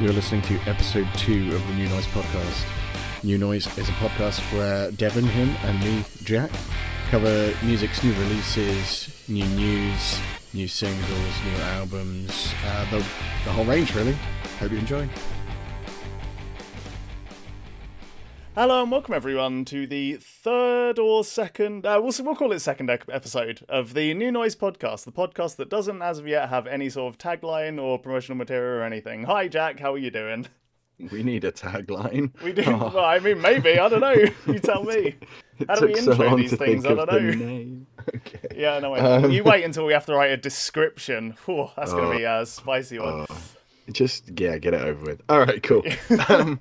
You're listening to episode 2 of the New Noise podcast. New Noise is a podcast where Devin, him, and me, Jack, cover music's new releases, new news, new singles, new albums, the whole range, really. Hope you enjoy. Hello and welcome everyone to the third or second, we'll call it second episode of the New Noise podcast, the podcast that doesn't as of yet have any sort of tagline or promotional material or anything. Hi Jack, how are you doing? We need a tagline. We do. Oh. Well, I mean, maybe, I don't know. You tell me. How do we intro these things? I don't know. Name. Okay. Yeah, no, you wait until we have to write a description. Whew, that's going to be a spicy one. Get it over with. All right, cool.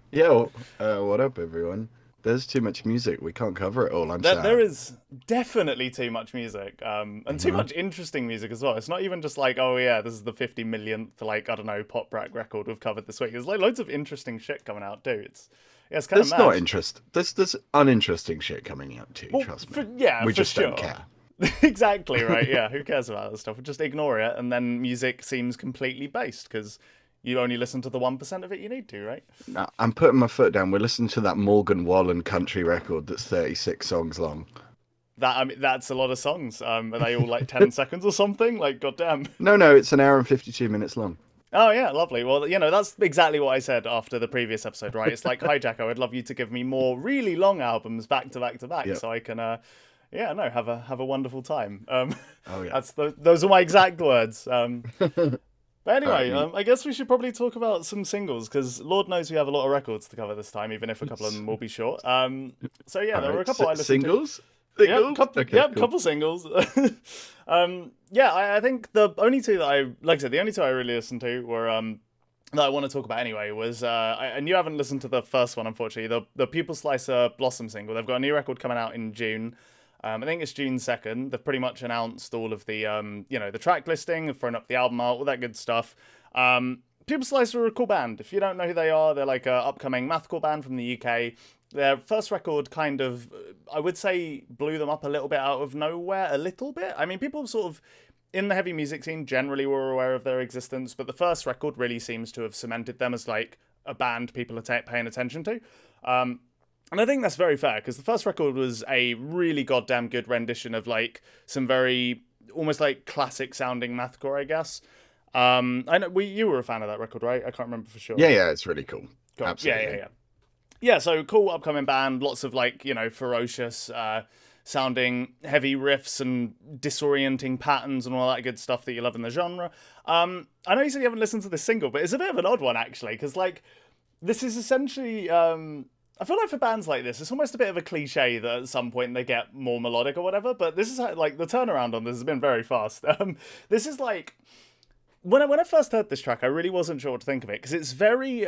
What up, everyone? There's too much music. We can't cover it all. There is definitely too much music, and too much interesting music as well. It's not even just like, oh yeah, this is the 50 millionth, pop rap record we've covered this week. There's loads of interesting shit coming out too. It's kind of mad. Not interest. There's uninteresting shit coming out too. Well, trust me. We just don't care. Exactly right. Yeah, who cares about that stuff? We just ignore it, and then music seems completely based because you only listen to the 1% of it you need to, right? No, I'm putting my foot down. We're listening to that Morgan Wallen country record that's 36 songs long. That's a lot of songs. Are they all like 10 seconds or something? Like, goddamn. No, it's an hour and 52 minutes long. Oh, yeah, lovely. Well, that's exactly what I said after the previous episode, right? It's like, hi, Jack, I would love you to give me more really long albums back to back to back so I can, have a wonderful time. Those are my exact words. But anyway, I guess we should probably talk about some singles, because Lord knows we have a lot of records to cover this time, even if a couple of them will be short. There were a couple I listened to. Singles? Couple singles. I think the only two that the only two I really listened to were, that I want to talk about anyway, was, and you haven't listened to the first one, unfortunately, the Pupil Slicer Blossom single. They've got a new record coming out in June. I think it's June 2nd. They've pretty much announced all of the, the track listing, they've thrown up the album art, all that good stuff. Pupil Slicer are a cool band. If you don't know who they are, they're like an upcoming mathcore band from the UK. Their first record kind of, I would say, blew them up a little bit out of nowhere, a little bit. I mean, people sort of, in the heavy music scene, generally were aware of their existence, but the first record really seems to have cemented them as, like, a band people are paying attention to. And I think that's very fair, because the first record was a really goddamn good rendition of, like, some very, almost, like, classic-sounding mathcore, I guess. I know you were a fan of that record, right? I can't remember for sure. Yeah, it's really cool. Absolutely. Yeah. Yeah, so cool upcoming band, lots of, like, ferocious sounding heavy riffs and disorienting patterns and all that good stuff that you love in the genre. I know you said you haven't listened to this single, but it's a bit of an odd one, actually, because, like, this is essentially... I feel like for bands like this, it's almost a bit of a cliche that at some point they get more melodic or whatever, but this is like the turnaround on this has been very fast. This is like, when I first heard this track, I really wasn't sure what to think of it, because it's very,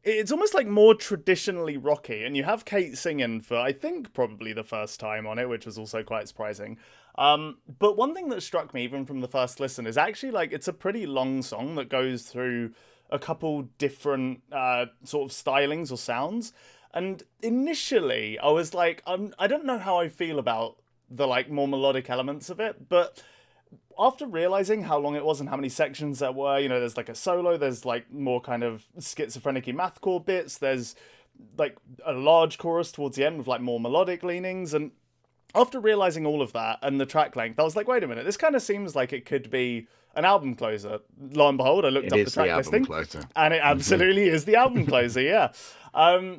it's almost like more traditionally rocky, and you have Kate singing for, I think, probably the first time on it, which was also quite surprising. But one thing that struck me, even from the first listen, is actually, like, it's a pretty long song that goes through a couple different sort of stylings or sounds, and initially I was like, I don't know how I feel about the, like, more melodic elements of it, but after realizing how long it was and how many sections there were, there's like a solo, there's like more kind of schizophrenic-y mathcore bits, there's like a large chorus towards the end with like more melodic leanings, and after realizing all of that and the track length, I was like, wait a minute, this kind of seems like it could be an album closer. Lo and behold, I looked up the track listing, and it absolutely is the album closer, yeah.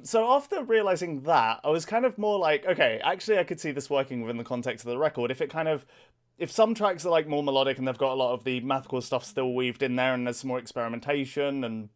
So after realizing that, I was kind of more like, okay, actually I could see this working within the context of the record. If some tracks are like more melodic and they've got a lot of the mathcore stuff still weaved in there, and there's some more experimentation and,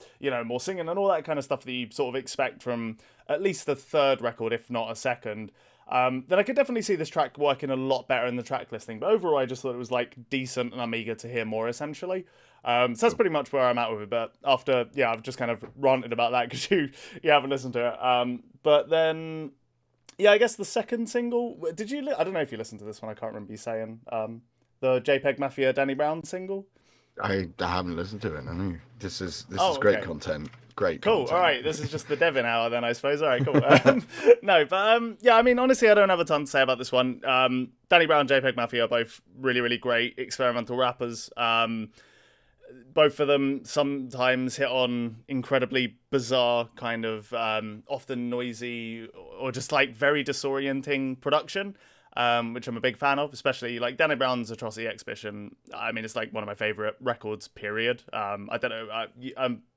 more singing and all that kind of stuff that you sort of expect from at least the third record, if not a second, then I could definitely see this track working a lot better in the track listing. But overall, I just thought it was like decent, and I'm eager to hear more, essentially. So that's pretty much where I'm at with it. But after, I've just kind of ranted about that because you haven't listened to it. But then, I guess the second single, did you? I don't know if you listened to this one. I can't remember you saying the JPEG Mafia Danny Brown single. I haven't listened to it. I mean, this is great content. Great. Cool. Content. All right. This is just the Devin hour then, I suppose. All right. Cool. No, but I mean, honestly, I don't have a ton to say about this one. Danny Brown, JPEG Mafia are both really, really great experimental rappers. both of them sometimes hit on incredibly bizarre kind of often noisy or just like very disorienting production, which I'm a big fan of, especially like Danny Brown's Atrocity Exhibition. I mean, it's like one of my favorite records, period. I don't know, are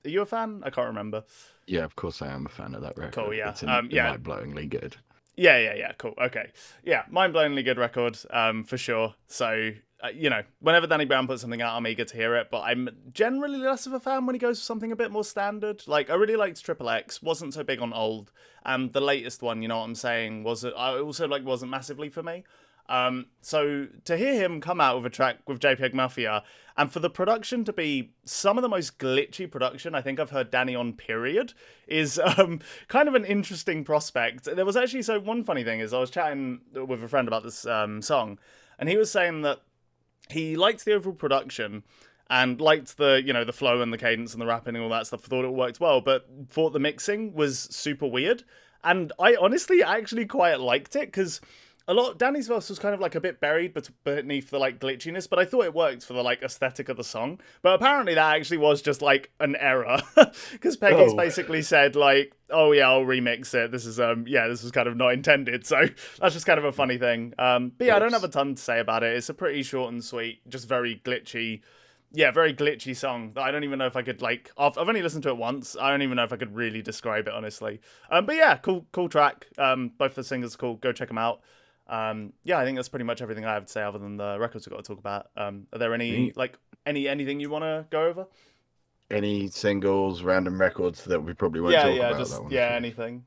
you a fan? I can't remember. Yeah, of course I am a fan of that record. Cool, yeah. It's mind-blowingly good. Yeah, cool, okay. Yeah, mind-blowingly good record, for sure. So, whenever Danny Brown puts something out, I'm eager to hear it, but I'm generally less of a fan when he goes for something a bit more standard. Like, I really liked Triple X, wasn't so big on old, and the latest one, you know what I'm saying, wasn't massively for me. So to hear him come out with a track with JPEG Mafia, and for the production to be some of the most glitchy production I think I've heard Danny on, period, is kind of an interesting prospect. There was actually, so one funny thing is I was chatting with a friend about this song, and he was saying that he liked the overall production and liked the, the flow and the cadence and the rapping and all that stuff, thought it worked well, but thought the mixing was super weird. And I honestly actually quite liked it, because Danny's verse was kind of like a bit buried beneath the like glitchiness, but I thought it worked for the like aesthetic of the song. But apparently that actually was just like an error, because Peggy's basically said like, "Oh yeah, I'll remix it. This is this was kind of not intended." So that's just kind of a funny thing. But yeah, I don't have a ton to say about it. It's a pretty short and sweet, just very glitchy. Yeah, very glitchy song that I don't even know if I could like. I've only listened to it once. I don't even know if I could really describe it honestly. But yeah, cool track. Both the singers are cool. Go check them out. I think that's pretty much everything I have to say other than the records we've got to talk about. Are there any anything you want to go over? Any singles, random records that we probably won't talk about? Anything.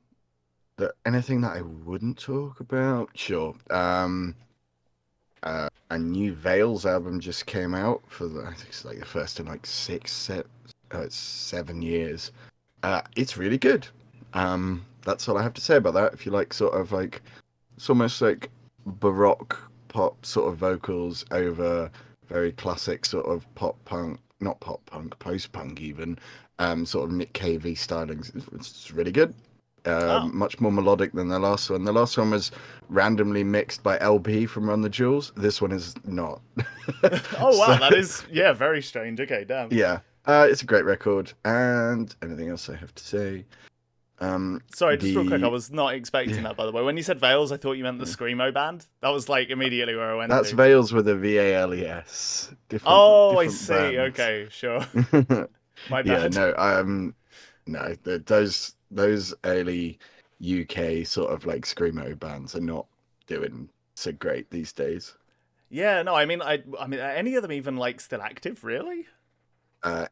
Anything that I wouldn't talk about? Sure. A new Veils album just came out I think it's like the first in like 7 years. It's really good. That's all I have to say about that. If you like sort of like, it's almost like baroque pop sort of vocals over very classic sort of pop punk, not pop punk, post punk even, sort of Nick Cave-y stylings. It's really good. Much more melodic than the last one. The last one was randomly mixed by LB from Run the Jewels. This one is not. Oh wow, that is very strange. Okay, damn. Yeah, it's a great record. And anything else I have to say? Sorry, just real quick, I was not expecting that, by the way. When you said Veils, I thought you meant the Screamo band. That was like immediately where I went. That's Veils with a VALES. Different I see. Bands. Okay, sure. My bad. Yeah, no, those early UK sort of like Screamo bands are not doing so great these days. Yeah, no, I mean, are any of them even like still active, really?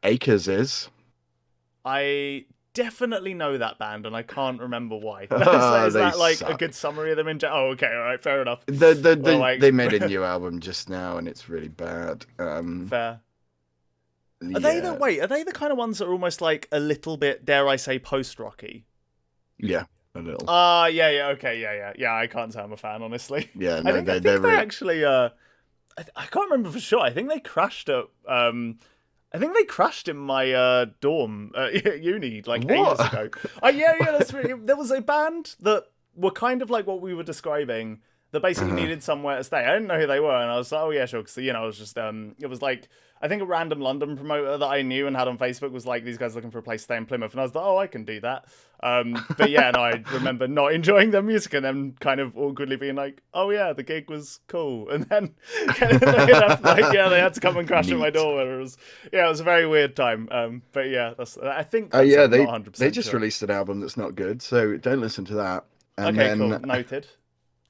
Acres is. I definitely know that band, and I can't remember why. Is that like a good summary of them? Oh, okay, all right, fair enough. They made a new album just now, and it's really bad. Fair. Are they the kind of ones that are almost like a little bit, dare I say, post-rocky? Yeah, a little. Okay, yeah. I can't say I'm a fan, honestly. Yeah, no, I think they actually. I can't remember for sure. I think they crashed at. I think they crashed in my dorm at uni like ages ago. That's really. There was a band that were kind of like what we were describing, that basically needed somewhere to stay. I didn't know who they were, and I was like, oh yeah, sure, because I was just it was like, I think a random London promoter that I knew and had on Facebook was like, these guys looking for a place to stay in Plymouth, and I was like, oh, I can do that. But yeah, no, I remember not enjoying their music and then kind of awkwardly being like, oh yeah, the gig was cool, and then they had to come and crash at my door. And it was a very weird time. But yeah, I think. They just released an album that's not good, so don't listen to that. And okay, cool, noted.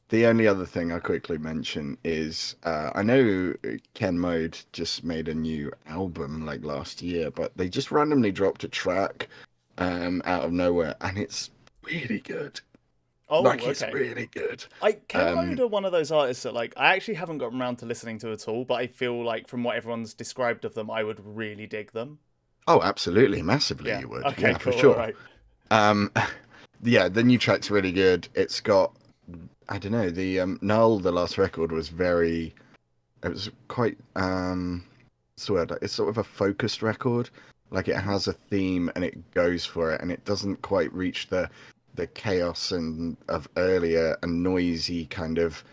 The only other thing I'll quickly mention is I know Ken Mode just made a new album like last year, but they just randomly dropped a track out of nowhere, and it's really good. Oh, It's really good. Ken Mode are one of those artists that like I actually haven't gotten around to listening to at all, but I feel like from what everyone's described of them, I would really dig them. Oh, absolutely, massively, you would. Okay, yeah, cool, for sure. Right. The new track's really good. It's got, I don't know, the Null, the last record was it was quite it's sort of a focused record. Like it has a theme and it goes for it, and it doesn't quite reach the chaos and of earlier and noisy kind of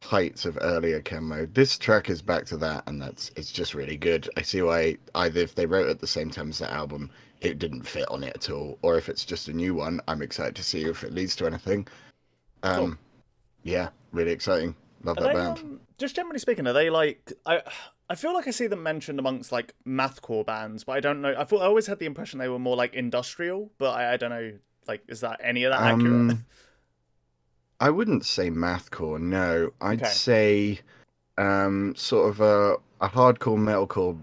heights of earlier chem mode. This track is back to that, and it's just really good. I see why either if they wrote it at the same time as the album, it didn't fit on it at all, or if it's just a new one, I'm excited to see if it leads to anything. Cool. Yeah, really exciting. Love that band. Just generally speaking, are they like I feel like I see them mentioned amongst like mathcore bands, but I don't know. I always had the impression they were more like industrial, but I don't know. Like, is that any of that accurate? I wouldn't say mathcore, no. I'd Okay. say sort of a hardcore metalcore,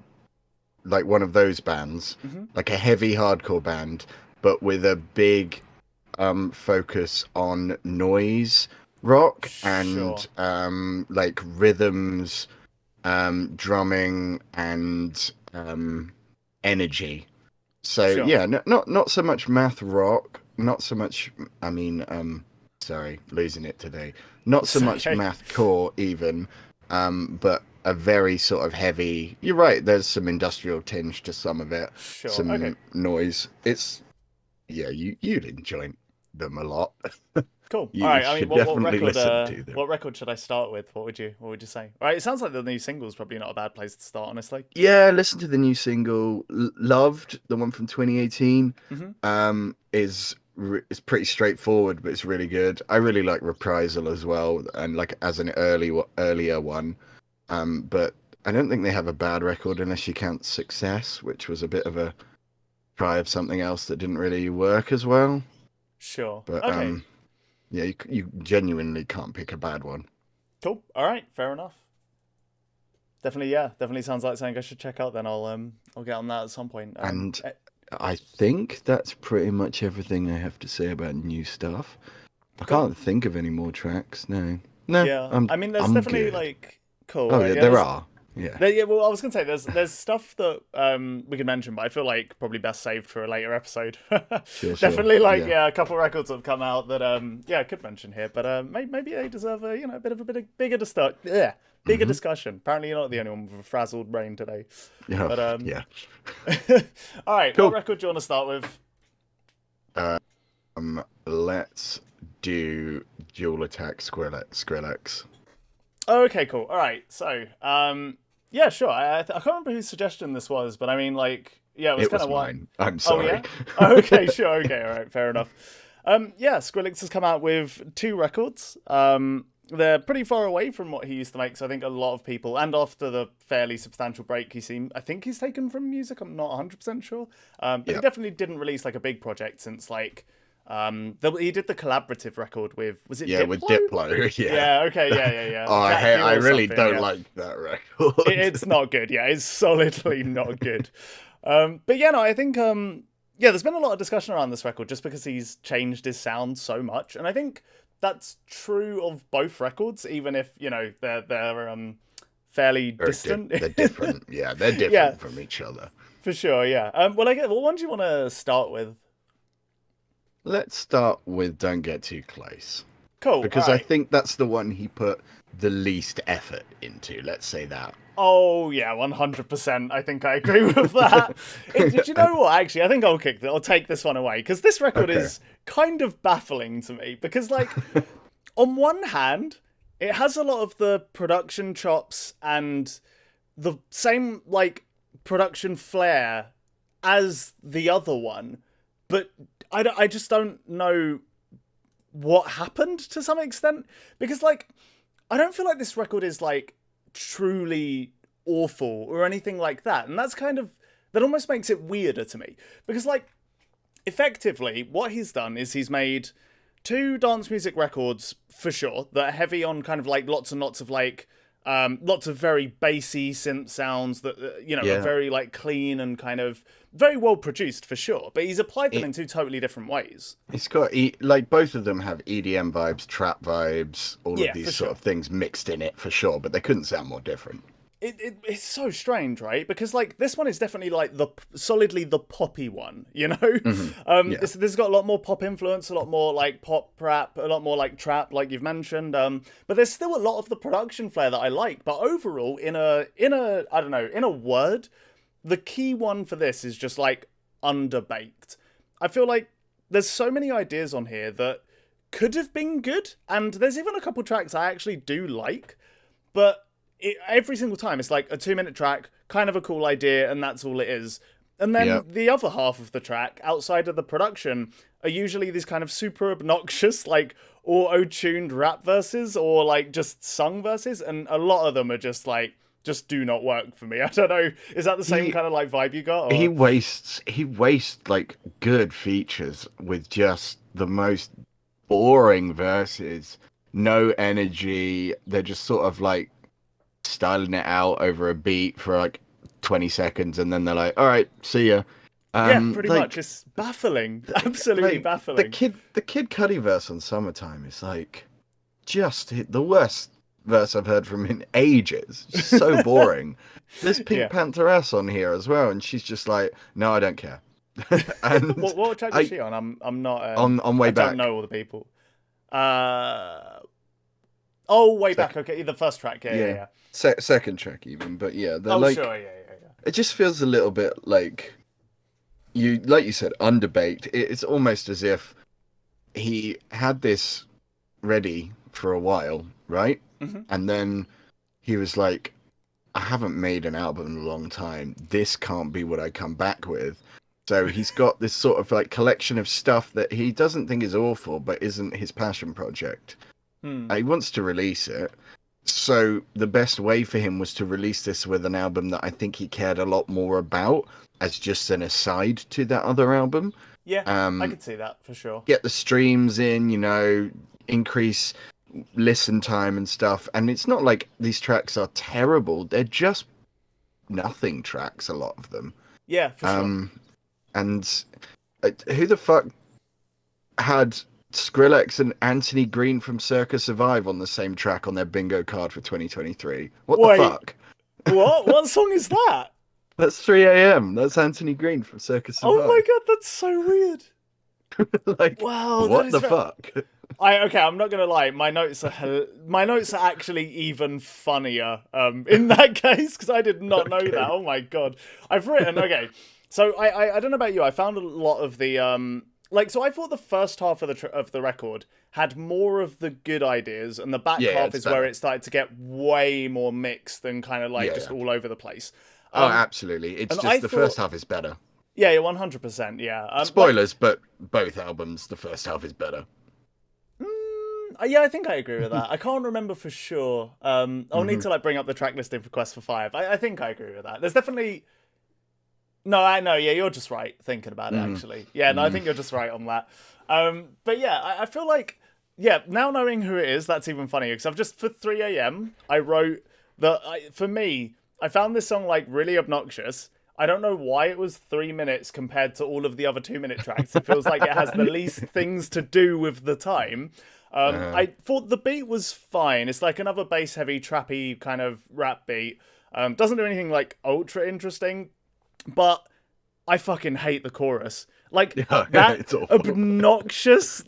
like one of those bands, like a heavy hardcore band, but with a big focus on noise rock and like rhythms, drumming and energy. So yeah, not so much math rock, not so much. I mean, sorry, losing it today. Not so much math core even, but a very sort of heavy. You're right. There's some industrial tinge to some of it. Some noise. It's you'd enjoy them a lot. Cool. You All right. I mean, what record? Listen to them. What record should I start with? What would you say? All right. It sounds like the new single's probably not a bad place to start, honestly. Yeah, listen to the new single, "Loved," the one from 2018. Is pretty straightforward, but it's really good. I really like "Reprisal" as well, and like as an earlier one. But I don't think they have a bad record unless you count "Success," which was a bit of a try of something else that didn't really work as well. Sure. But okay. Yeah, you genuinely can't pick a bad one. Cool. All right. Fair enough. Definitely sounds like something I should check out. Then I'll get on that at some point. And I think that's pretty much everything I have to say about new stuff. I can't think of any more tracks. No. Yeah. I mean, there's definitely good. like cool. Oh, yeah, there are. Yeah. Well, I was gonna say there's stuff that we can mention, but I feel like probably best saved for a later episode. Sure. Definitely, like a couple of records have come out that I could mention here, but maybe they deserve a bit of bigger discussion. Apparently, you're not the only one with a frazzled brain today. Yeah. But yeah. all right, cool. What record do you want to start with? Let's do Dual Attack Skrillex. Oh, okay, cool. All right, so yeah, sure. I can't remember whose suggestion this was, but I mean, like, yeah, it was kind of mine. I'm sorry. Oh, yeah? Oh, okay, sure. Okay, all right, fair enough. Yeah, Skrillex has come out with 2 records. They're pretty far away from what he used to make, so I think a lot of people, and after the fairly substantial break I think he's taken from music, I'm not 100% sure. But he definitely didn't release like a big project since like he did the collaborative record with, was it Diplo? With Diplo. Yeah, okay, yeah. Oh, I really don't like that record. It's not good. Yeah, it's solidly not good. But yeah, no, I think there's been a lot of discussion around this record just because he's changed his sound so much, and I think that's true of both records, even if they're fairly distant. They're different. Yeah, they're different from each other. For sure. Yeah. What one do you want to start with? Let's start with "Don't Get Too Close." Cool. Because I think that's the one he put the least effort into. Let's say that. Oh yeah, 100%. I think I agree with that. Did you know what? Actually, I think I'll take this one away because this record is kind of baffling to me. Because like, on one hand, it has a lot of the production chops and the same like production flair as the other one, but I just don't know what happened to some extent, because like I don't feel like this record is like truly awful or anything like that, and that almost makes it weirder to me, because like effectively what he's done is he's made 2 dance music records for sure that are heavy on kind of like lots and lots of like lots of very bassy synth sounds that are very like clean and kind of very well produced for sure, but he's applied them in 2 totally different ways. It's got like both of them have EDM vibes, trap vibes, all of these sort of things mixed in it for sure, but they couldn't sound more different. It's so strange, right? Because like this one is definitely like solidly the poppy one, you know. Mm-hmm. This has got a lot more pop influence, a lot more like pop rap, a lot more like trap, like you've mentioned. But there's still a lot of the production flair that I like. But overall, in a word, the key one for this is just like underbaked. I feel like there's so many ideas on here that could have been good, and there's even a couple tracks I actually do like, but every single time it's like a 2-minute track, kind of a cool idea, and that's all it is. And then the other half of the track, outside of the production, are usually these kind of super obnoxious, like, auto-tuned rap verses, or, like, just sung verses, and a lot of them are just, like, just do not work for me. I don't know, is that the same kind of, like, vibe you got? Or? He wastes, like, good features with just the most boring verses. No energy. They're just sort of, like, styling it out over a beat for, like, 20 seconds, and then they're like, all right, see ya. Pretty much. It's baffling. Absolutely baffling. The Kid Cudi verse on Summertime is like just the worst verse I've heard from him in ages. Just so boring. There's Pink Panther ass on here as well, and she's just like, no, I don't care. And what track is she on? I'm not on Way Back. I don't know all the people. Way Back. Okay, the first track. Yeah. Second track even, but yeah, they're sure, yeah. It just feels a little bit like you said, underbaked. It's almost as if he had this ready for a while, right? Mm-hmm. And then he was like, I haven't made an album in a long time. This can't be what I come back with. So he's got this sort of like collection of stuff that he doesn't think is awful, but isn't his passion project. He wants to release it. So the best way for him was to release this with an album that I think he cared a lot more about as just an aside to that other album. Yeah, I could see that for sure. Get the streams in, increase listen time and stuff. And it's not like these tracks are terrible. They're just nothing tracks, a lot of them. Yeah, for sure. And who the fuck had Skrillex and Anthony Green from Circa Survive on the same track on their bingo card for 2023? What the fuck? What song is that? That's 3 a.m. That's Anthony Green from Circa Survive. Oh my god, that's so weird. Like, wow, what the fuck? I'm not gonna lie. My notes are actually even funnier in that case, because I did not know that. Oh my god, I've written So I don't know about you. I found a lot of the so I thought the first half of the record had more of the good ideas, and the back half is where it started to get way more mixed and kind of all over the place. Absolutely. It's just the first half is better. Yeah, 100%. Yeah. Spoilers, but both albums, the first half is better. Yeah, I think I agree with that. I can't remember for sure. I'll need to bring up the track listing for Quest for Fire. I think I agree with that. There's definitely. No, I know. Yeah, you're just right thinking about it, actually. Yeah, no, I think you're just right on that. But yeah, I feel like, now knowing who it is, that's even funnier. Because I've just, for 3 a.m., I wrote that, for me, I found this song, really obnoxious. I don't know why it was 3 minutes compared to all of the other 2-minute tracks. It feels like it has the least things to do with the time. I thought the beat was fine. It's like another bass-heavy, trappy kind of rap beat. Doesn't do anything, ultra interesting. But I fucking hate the chorus. That obnoxious,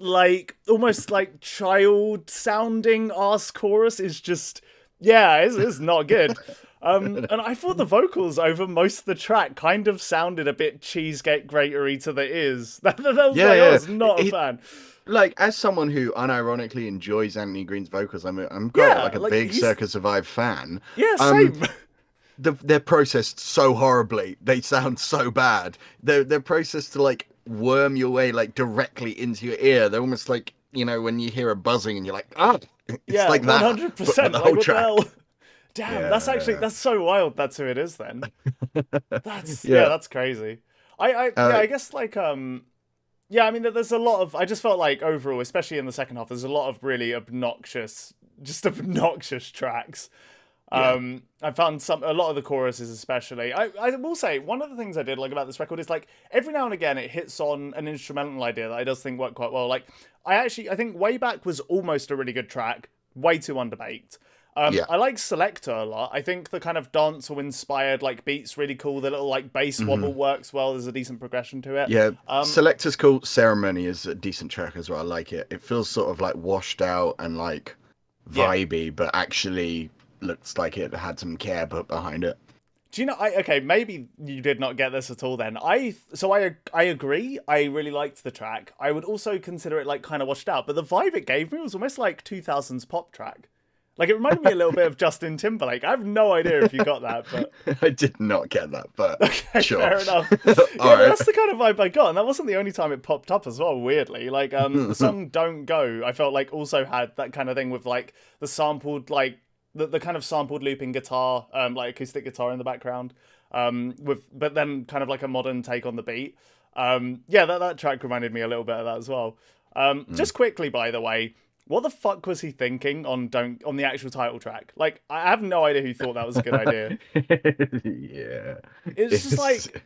almost child-sounding ass chorus is just, it's not good. And I thought the vocals over most of the track kind of sounded a bit cheesecake gratery to the ears. I was not a fan. As someone who unironically enjoys Anthony Green's vocals, I'm quite a big Circa Survive fan. Yeah, same. They're processed so horribly. They sound so bad. They're processed to worm your way directly into your ear. They're almost like, when you hear a buzzing and you're like, it's like that. 100%. The whole track. What the hell? Damn, that's so wild. That's who it is then. That's crazy. I guess there's a lot of, I just felt like overall, especially in the second half, there's a lot of really obnoxious tracks. I found a lot of the choruses especially. I will say, one of the things I did like about this record is every now and again it hits on an instrumental idea that I does think worked quite well. I think Way Back was almost a really good track, way too underbaked. I like Selector a lot. I think the kind of dancehall inspired beats really cool. The little bass wobble works well. There's a decent progression to it. Yeah, Selector's cool. Ceremony is a decent track as well. I like it. It feels sort of washed out and vibey, but actually looks like it had some care put behind it. Do you know? Okay, maybe you did not get this at all. Then I agree. I really liked the track. I would also consider it like kind of washed out, but the vibe it gave me was almost like 2000s pop track. Like it reminded me a little bit of Justin Timberlake. I have no idea if you got that, but I did not get that, but okay, sure. fair enough. All right. That's the kind of vibe I got, and that wasn't the only time it popped up as well. Weirdly, like the song "Don't Go," I felt like also had that kind of thing with like the sampled like. The kind of sampled looping guitar, like acoustic guitar in the background, but then kind of like a modern take on the beat. That track reminded me a little bit of that as well. Just quickly, by the way, what the fuck was he thinking on the actual title track? Like, I have no idea who thought that was a good idea. Yeah, it's just like.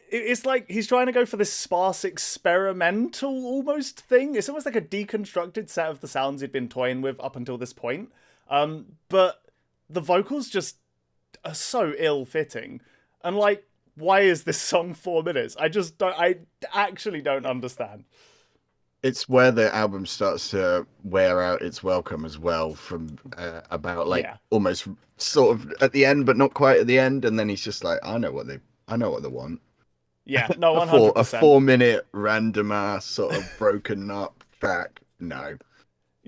It's like he's trying to go for this sparse experimental almost thing. It's almost like a deconstructed set of the sounds he'd been toying with up until this point. But the vocals just are so ill-fitting. And like, why is this song 4 minutes? I actually don't understand. It's where the album starts to wear out its welcome as well, from about like almost sort of at the end, but not quite at the end. And then he's just like, I know what they want. Yeah, no, 100%. A 4 minute random ass sort of broken up track. No.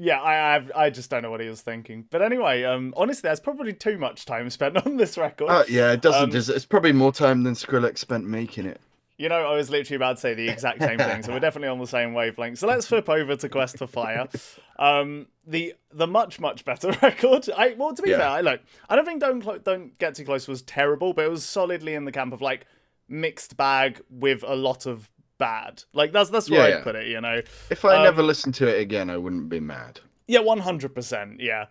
Yeah, I just don't know what he was thinking. But anyway, honestly, there's probably too much time spent on this record. Yeah, it doesn't. It's probably more time than Skrillex spent making it. You know, I was literally about to say the exact same thing, so we're definitely on the same wavelength. So let's flip over to Quest for Fire, the much better record. To be fair, I don't think Don't Get Too Close was terrible, but it was solidly in the camp of like mixed bag with a lot of bad. Like that's where I'd put it, you know. If I never listened to it again, I wouldn't be mad. Yeah, 100%. Yeah.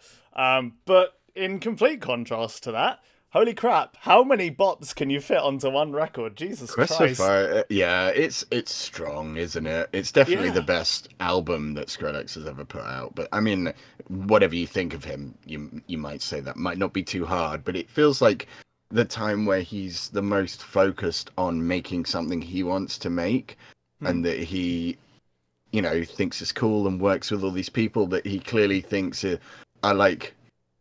But in complete contrast to that, holy crap! How many bops can you fit onto one record? Jesus Christ! Yeah, it's strong, isn't it? It's definitely the best album that Skrillex has ever put out. But I mean, whatever you think of him, you might say that might not be too hard, but it feels like the time where he's the most focused on making something he wants to make, and that he, you know, thinks is cool and works with all these people that he clearly thinks are like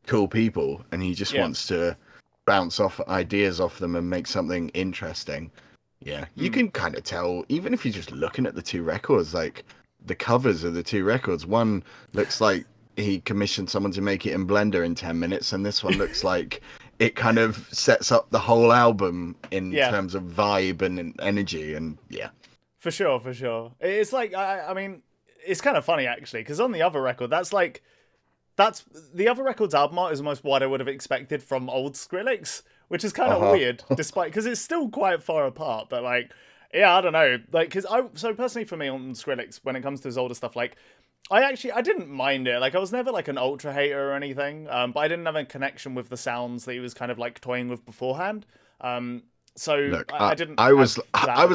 cool people, and he just wants to bounce off ideas off them and make something interesting. Yeah, you can kind of tell, even if you're just looking at the two records, like the covers of the two records. One looks like he commissioned someone to make it in Blender in 10 minutes, and this one looks like it kind of sets up the whole album in terms of vibe and energy, and For sure. It's like, I mean, it's kind of funny actually, because on the other record, that's the other record's album art is almost what I would have expected from old Skrillex, which is kind of weird, despite, because it's still quite far apart, but like, I don't know, like, so personally for me on Skrillex, when it comes to his older stuff, like, I didn't mind it. Like, I was never like an ultra hater or anything, but I didn't have a connection with the sounds that he was kind of like toying with beforehand. So look, I didn't. I was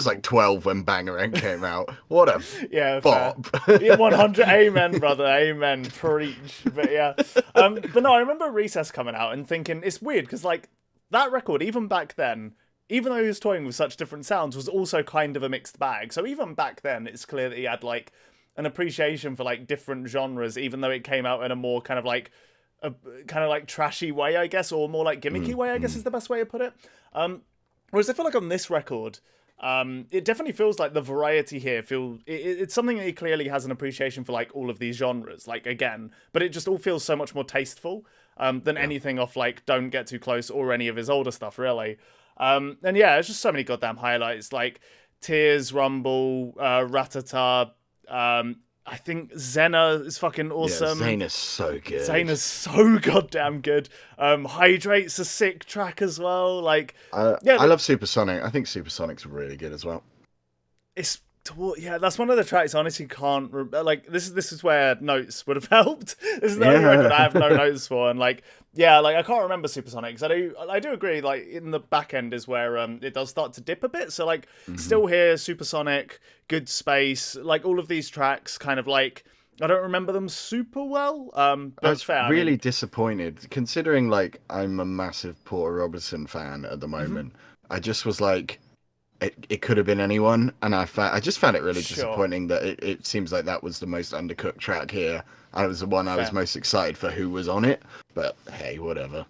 like 12 when Bangarang came out. What a bop! 100. Amen, brother. Amen. Preach. But yeah, but no, I remember Recess coming out and thinking it's weird because like that record, even back then, even though he was toying with such different sounds, was also kind of a mixed bag. So even back then, it's clear that he had like an appreciation for like different genres, even though it came out in a more kind of like trashy way, I guess, or more like gimmicky way, I guess is the best way to put it. Whereas I feel like on this record, it definitely feels like the variety here it's something that he clearly has an appreciation for, like all of these genres, like again, but it just all feels so much more tasteful than anything off like Don't Get Too Close or any of his older stuff, really. And yeah, it's just so many goddamn highlights, like Tears, Rumble, Ratata. I think Xena is fucking awesome. Yeah, Xena's so good. Xena's so goddamn good. Hydrate's a sick track as well. Like, I love Supersonic. I think Supersonic's really good as well. That's one of the tracks I honestly can't like. This is where notes would have helped. This is the only record I have no notes for, and like, I can't remember Supersonic. Because I do agree. Like in the back end is where it does start to dip a bit. So like, still here, Supersonic, Good Space, like all of these tracks, kind of like I don't remember them super well. But it's fair. Really disappointed considering like I'm a massive Porter Robinson fan at the moment. I just was like. It could have been anyone, and I just found it really disappointing that it seems like that was the most undercooked track here. And it was the one I was most excited for who was on it, but hey, whatever.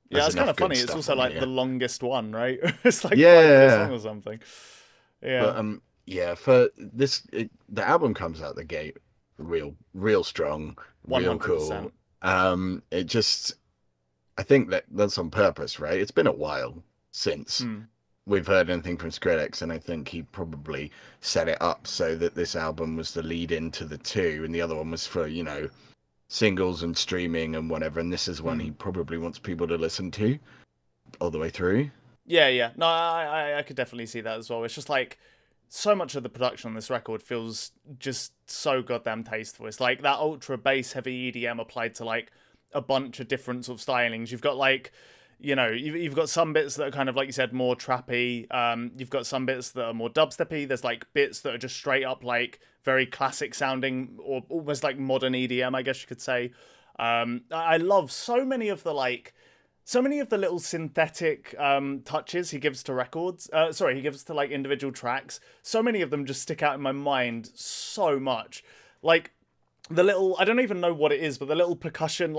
Yeah, There's it's kind enough of good funny. It's stuff also on like here. the longest one, right? It's like 5 Yeah. minutes long or something. Yeah. But yeah, for this, the album comes out the gate real strong, real cool. 100%. It just, I think that's on purpose, right? It's been a while since Hmm. we've heard anything from Skrillex, and I think he probably set it up so that this album was the lead into the two, and the other one was for, singles and streaming and whatever, and this is one he probably wants people to listen to all the way through. Yeah, yeah. No, I could definitely see that as well. It's just like so much of the production on this record feels just so goddamn tasteful. It's like that ultra bass heavy EDM applied to like a bunch of different sort of stylings. You've got like, you've got some bits that are kind of like you said more trappy. You've got some bits that are more dubsteppy. There's like bits that are just straight up like very classic sounding or almost like modern EDM, I guess you could say. I love so many of the little synthetic touches he gives to records. He gives to like individual tracks. So many of them just stick out in my mind so much. Like the little, I don't even know what it is, but the little percussion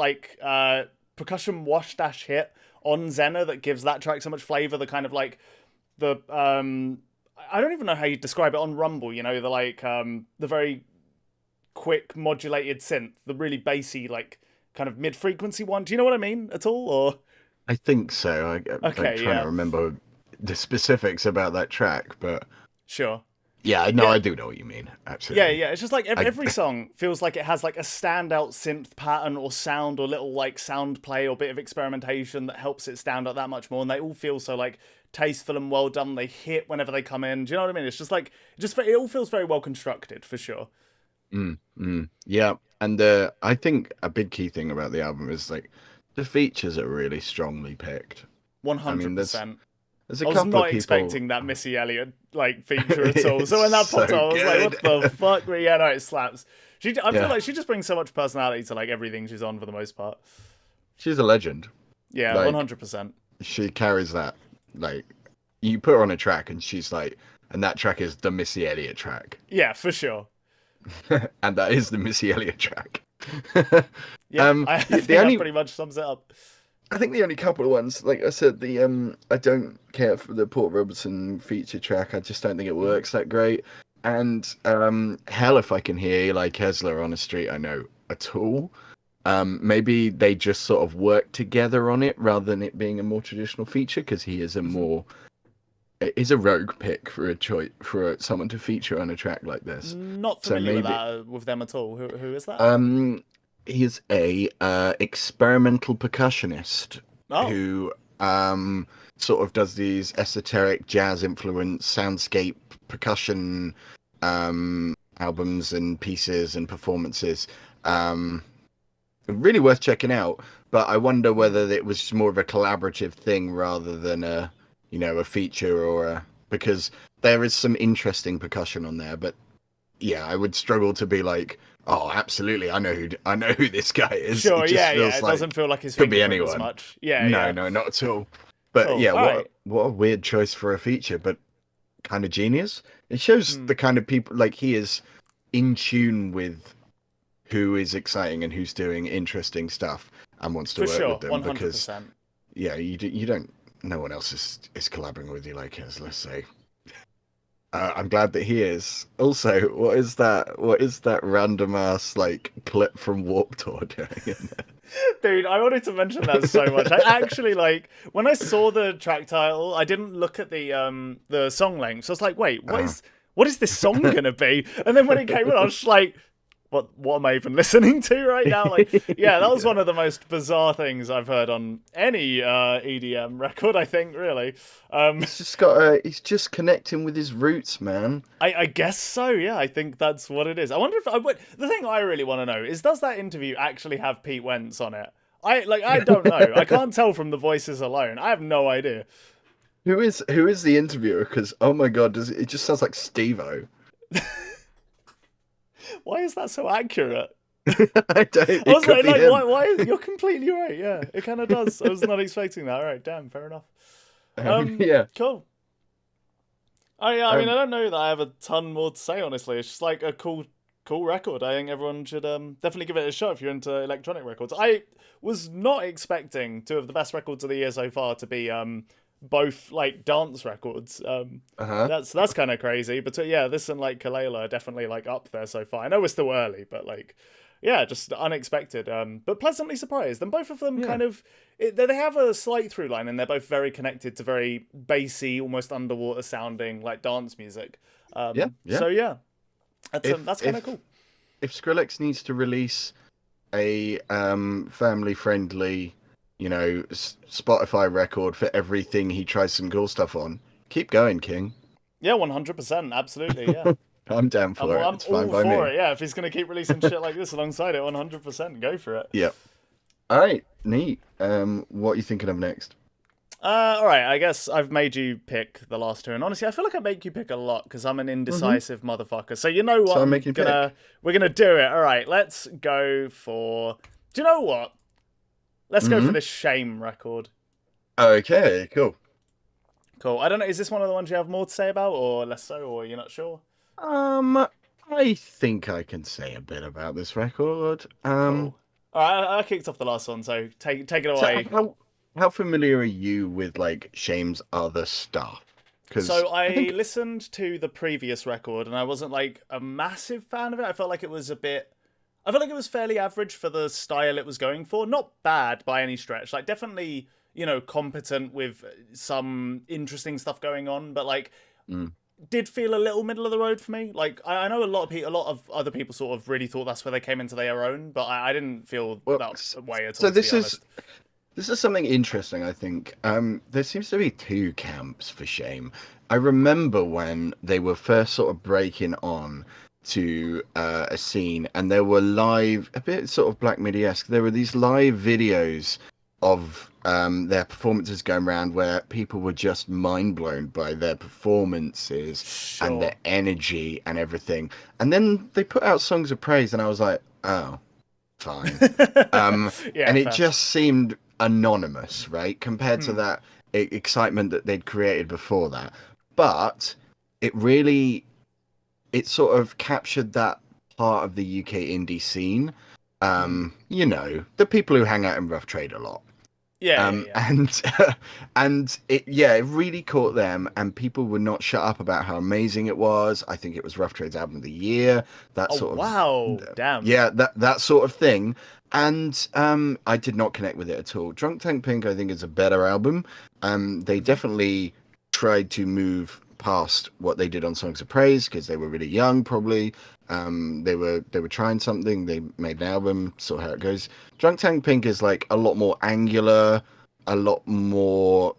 wash dash hit on Xena that gives that track so much flavor. The kind of like the I don't even know how you describe it on Rumble. The very quick modulated synth, the really bassy like kind of mid frequency one. Do you know what I mean at all? Or I think so. I'm trying to remember the specifics about that track, but sure. yeah, I do know what you mean. Absolutely. Yeah. It's just like every song feels like it has like a standout synth pattern or sound or little like sound play or bit of experimentation that helps it stand out that much more. And they all feel so like tasteful and well done. They hit whenever they come in. Do you know what I mean? It's just like it all feels very well constructed for sure. Yeah, and I think a big key thing about the album is like the features are really strongly picked. 100%. There's a I was couple not of people... expecting that Missy Elliott like feature at all. So when that popped up, I was like, "What the fuck?" But yeah, no, it slaps. I feel like she just brings so much personality to like everything she's on for the most part. She's a legend. Yeah, 100%. She carries that. Like, you put her on a track, and she's like, and that track is the Missy Elliott track. Yeah, for sure. And that is the Missy Elliott track. Yeah, I think that pretty much sums it up. I think the only couple of ones, like I said, I don't care for the Port Robertson feature track. I just don't think it works that great. And hell, if I can hear like Hesler on a street I know at all. Maybe they just sort of work together on it rather than it being a more traditional feature, because he is it is a rogue pick for someone to feature on a track like this. Not familiar with them at all. Who is that? He's a experimental percussionist who sort of does these esoteric jazz influence soundscape percussion albums and pieces and performances. Really worth checking out, but I wonder whether it was more of a collaborative thing rather than a feature because there is some interesting percussion on there, but yeah, I would struggle to be like, oh, absolutely, I know who this guy is. Sure, it it doesn't feel like his could be fingerprint anyone. as much. Yeah, no, not at all. But cool. Yeah, what a weird choice for a feature, but kind of genius. It shows the kind of people, like, he is in tune with who is exciting and who's doing interesting stuff and wants to work with them. 100%. Because yeah, you don't. No one else is collaborating with you like his. Let's say. I'm glad that he is. Also, what is that random ass like clip from Warped Tour doing in there? Dude, I wanted to mention that so much. I actually like when I saw the track title, I didn't look at the song length. So I was like, wait, what is this song gonna be? And then when it came in, I was just like, what am I even listening to right now? Like, yeah, that was one of the most bizarre things I've heard on any EDM record, I think, really. He's just connecting with his roots, man. I guess so, yeah. I think that's what it is. I wonder if the thing I really want to know is, does that interview actually have Pete Wentz on it? I don't know. I can't tell from the voices alone. I have no idea. Who is the interviewer? Because oh my god, it just sounds like Steve-O. Why is that so accurate? I don't. I was like why? You're completely right. Yeah, it kind of does. I was not expecting that. All right, damn, fair enough. Yeah, cool. Oh yeah, I mean, I don't know that I have a ton more to say. Honestly, it's just like a cool Cool record. I think everyone should definitely give it a shot if you're into electronic records. I was not expecting two of the best records of the year so far to be both like dance records. That's kind of crazy. But yeah, this and like Kalela are definitely like up there so far. I know we're still early, but like yeah, just unexpected. But pleasantly surprised. And both of them kind of they have a slight through line, and they're both very connected to very bassy, almost underwater sounding like dance music. So yeah. That's kind of cool. If Skrillex needs to release a family-friendly, Spotify record for everything he tries some cool stuff on, keep going, King. Yeah, 100%, absolutely, yeah. I'm down for it. I'm it's fine all by for me. it, yeah. If he's going to keep releasing shit like this alongside it, 100%, go for it. Yep. All right, neat. What are you thinking of next? All right, I guess I've made you pick the last two, and honestly, I feel like I make you pick a lot because I'm an indecisive motherfucker. So you know what? So I'm making we're gonna do it. All right, let's go for. Do you know what? Let's go for this Shame record. Okay, cool. Cool. I don't know. Is this one of the ones you have more to say about, or less so, or you're not sure? I think I can say a bit about this record. Cool. All right, I kicked off the last one, so take it away. So how familiar are you with like Shame's other stuff? So I listened to the previous record, and I wasn't like a massive fan of it. I felt like it was fairly average for the style it was going for. Not bad by any stretch. Like definitely, competent with some interesting stuff going on, but like did feel a little middle of the road for me. Like I know a lot of other people sort of really thought that's where they came into their own, but I didn't feel that way at all. So this is something interesting, I think. There seems to be two camps for Shame. I remember when they were first sort of breaking on to a scene, and there were live, a bit sort of Black Midi-esque, there were these live videos of their performances going around where people were just mind blown by their performances and their energy and everything. And then they put out songs of praise, and I was like, oh, fine. And it just seemed anonymous, right, compared to that excitement that they'd created before that. But it sort of captured that part of the UK indie scene, the people who hang out in Rough Trade a lot. And it really caught them, and people would not shut up about how amazing it was. I think it was Rough Trade's album of the year. That sort of thing. And I did not connect with it at all. Drunk Tank Pink, I think, is a better album. They definitely tried to move past what they did on Songs of Praise because they were really young, probably. They were trying something. They made an album, saw how it goes. Drunk Tank Pink is like a lot more angular, a lot more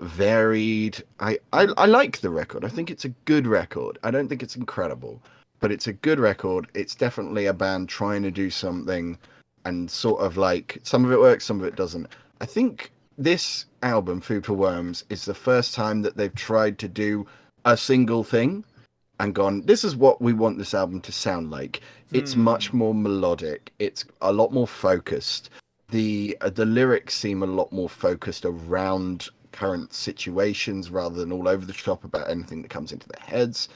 varied. I like the record. I think it's a good record. I don't think it's incredible, but it's a good record. It's definitely a band trying to do something, and sort of like some of it works, some of it doesn't. I think this album, Food for Worms, is the first time that they've tried to do a single thing and gone, this is what we want this album to sound like. It's much more melodic. It's a lot more focused. The lyrics seem a lot more focused around current situations rather than all over the shop about anything that comes into their heads.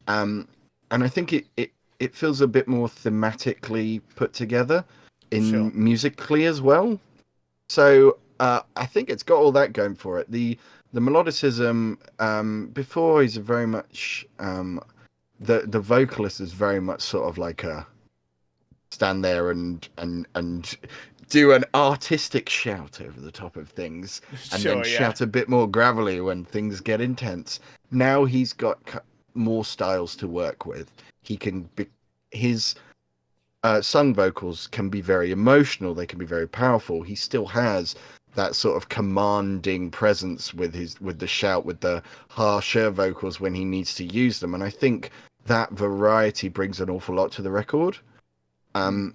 And I think it feels a bit more thematically put together musically as well. So I think it's got all that going for it. The melodicism, before he's very much the vocalist is very much sort of like a stand there and do an artistic shout over the top of things, and then shout a bit more gravelly when things get intense. Now he's got more styles to work with. He can be, his sung vocals can be very emotional. They can be very powerful. He still has that sort of commanding presence with the shout, with the harsher vocals when he needs to use them. And I think that variety brings an awful lot to the record. I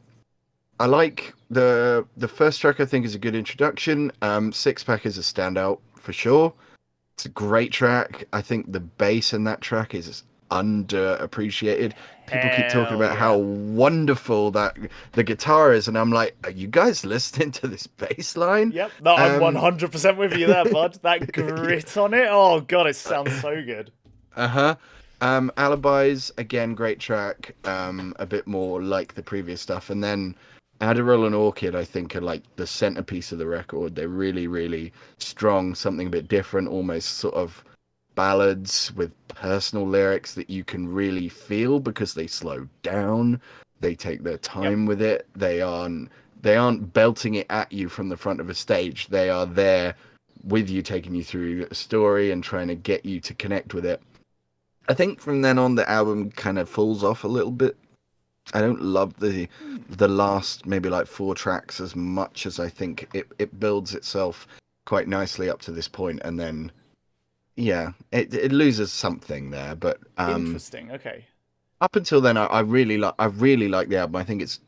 like the first track. I think is a good introduction. Six Pack is a standout for sure. It's a great track. I think the bass in that track is underappreciated. People keep talking about how wonderful that the guitar is, and I'm like, are you guys listening to this bass line? Yep. No, I'm 100% with you there, bud. That grit on it. Oh god, it sounds so good. Alibis, again, great track. A bit more like the previous stuff. And then Adderall and Orchid, I think, are like the centerpiece of the record. They're really, really strong, something a bit different, almost sort of ballads with personal lyrics that you can really feel because they slow down. They take their time with it. They aren't belting it at you from the front of a stage. They are there with you, taking you through a story and trying to get you to connect with it. I think from then on, the album kind of falls off a little bit. I don't love the last maybe like 4 tracks as much as I think it builds itself quite nicely up to this point, and then it loses something there. But interesting. Okay. Up until then, I really like the album. I think it's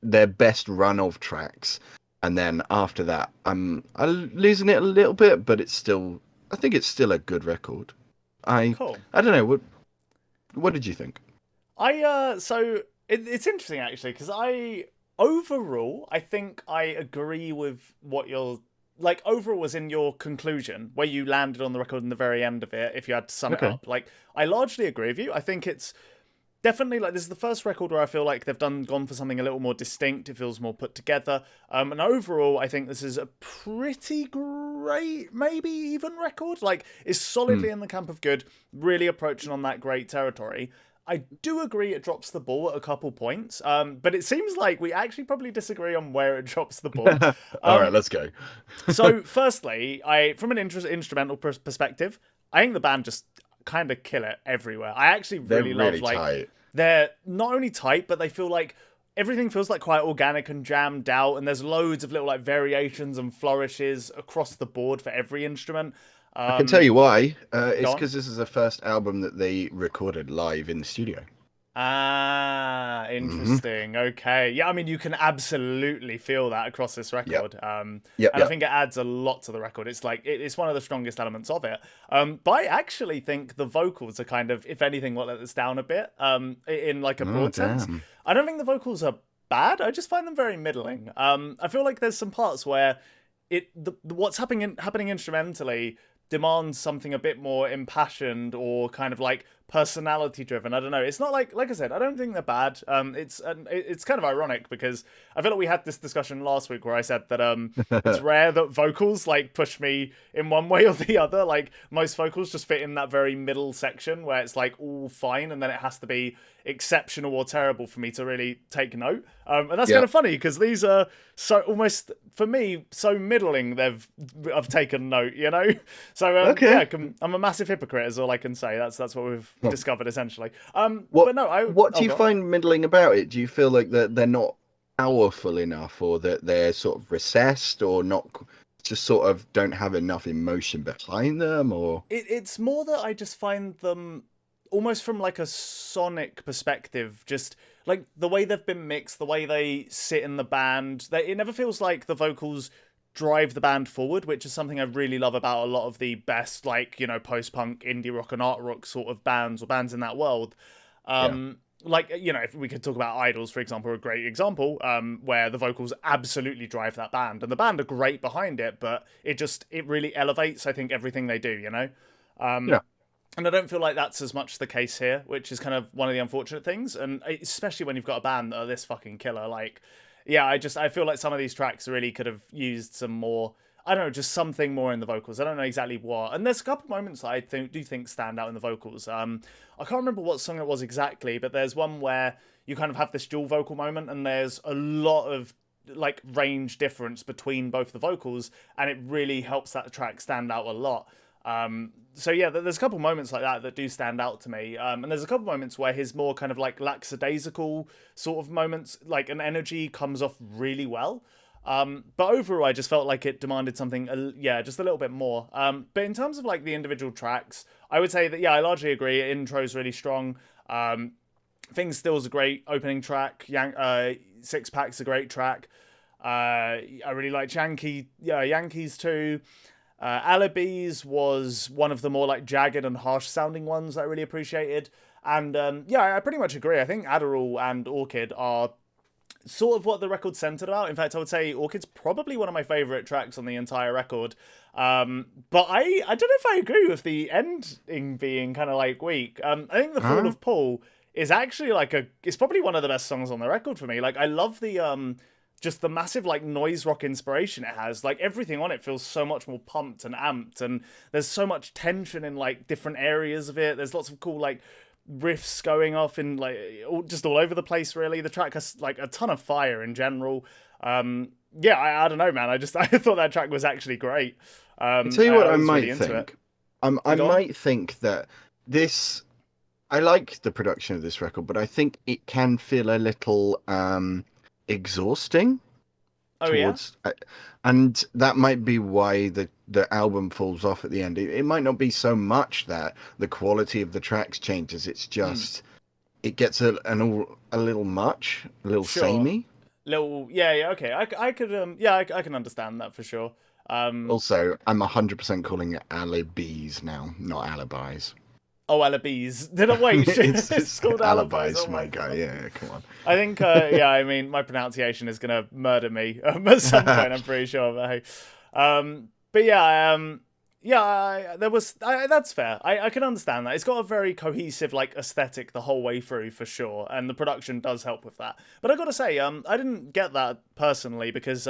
their best run of tracks, and then after that, I'm losing it a little bit, but I think it's still a good record. Cool. I don't know what did you think? So it's interesting actually, because overall I think I agree with what you're like. Overall, was in your conclusion where you landed on the record in the very end of it. If you had to sum it up, like I largely agree with you. I think it's definitely like this is the first record where I feel like they've gone for something a little more distinct. It feels more put together. And overall, I think this is a pretty great, maybe even record. Like, is solidly in the camp of good, really approaching on that great territory. I do agree it drops the ball at a couple points, but it seems like we actually probably disagree on where it drops the ball. All right, let's go. So, firstly, from an instrumental perspective, I think the band just kind of kill it everywhere. I actually really love like tight. They're not only tight, but they feel like everything feels like quite organic and jammed out, and there's loads of little like variations and flourishes across the board for every instrument. I can tell you why. It's because this is the first album that they recorded live in the studio. Ah, interesting. Okay. Yeah, I mean, you can absolutely feel that across this record. I think it adds a lot to the record. It's like, it's one of the strongest elements of it. But I actually think the vocals are kind of, if anything, what let us down a bit, in like a broad sense. I don't think the vocals are bad. I just find them very middling. I feel like there's some parts where what's happening instrumentally demands something a bit more impassioned or kind of like personality driven. I don't know. It's not like I said, I don't think they're bad. It's kind of ironic because I feel like we had this discussion last week where I said that it's rare that vocals like push me in one way or the other. Like most vocals just fit in that very middle section where it's like all fine and then it has to be exceptional or terrible for me to really take note. And that's kind of funny because these are so almost for me so middling. I've taken note, you know. So I'm a massive hypocrite is all I can say. That's what we've discovered essentially. What do you find middling about it? Do you feel like that they're not powerful enough, or that they're sort of recessed, or not, just sort of don't have enough emotion behind them, or it's more that I just find them almost from like a sonic perspective, just like the way they've been mixed, the way they sit in the band, it never feels like the vocals drive the band forward, which is something I really love about a lot of the best, like, you know, post-punk, indie rock and art rock sort of bands or bands in that world. Like, you know, if we could talk about Idols, for example, a great example, where the vocals absolutely drive that band, and the band are great behind it, but it really elevates, I think, everything they do, you know? And I don't feel like that's as much the case here, which is kind of one of the unfortunate things, and especially when you've got a band that are this fucking killer, like, I feel like some of these tracks really could have used some more, I don't know, just something more in the vocals. I don't know exactly what. And there's a couple moments that I do think stand out in the vocals. I can't remember what song it was exactly, but there's one where you kind of have this dual vocal moment and there's a lot of like range difference between both the vocals, and it really helps that track stand out a lot. There's a couple moments like that do stand out to me. And there's a couple moments where his more kind of like lackadaisical sort of moments, like an energy comes off really well. But overall, I just felt like it demanded something, just a little bit more. But in terms of like the individual tracks, I would say that, I largely agree. Intro's really strong. Things Still's a great opening track. Six Pack's a great track. I really like Yankees too. Alibis was one of the more like jagged and harsh sounding ones that I really appreciated. And I pretty much agree. I think Adderall and Orchid are sort of what the record's centered about. In fact, I would say Orchid's probably one of my favorite tracks on the entire record. But I don't know if I agree with the ending being kind of like weak. I think The Fall of Paul is actually like it's probably one of the best songs on the record for me. Like, I love the just the massive like noise rock inspiration it has. Like, everything on it feels so much more pumped and amped, and there's so much tension in like different areas of it. There's lots of cool like riffs going off in like just all over the place. Really, the track has like a ton of fire in general. Yeah, I don't know, man. I thought that track was actually great. I'll tell you what, I might really think. I might think that this. I like the production of this record, but I think it can feel a little exhausting. Oh towards, yeah, and that might be why the album falls off at the end. It might not be so much that the quality of the tracks changes. It's just it gets a little much, a little samey. Yeah, okay. I could I can understand that for sure. Also, I'm 100% calling it alibis now, not alibis. Oh, alibis. Did I wait? It's called alibis. Oh my god, yeah, come on. I think, yeah, I mean, my pronunciation is going to murder me at some point, I'm pretty sure. But yeah, that's fair. I can understand that. It's got a very cohesive, like, aesthetic the whole way through, for sure, and the production does help with that. But I got to say, I didn't get that personally, because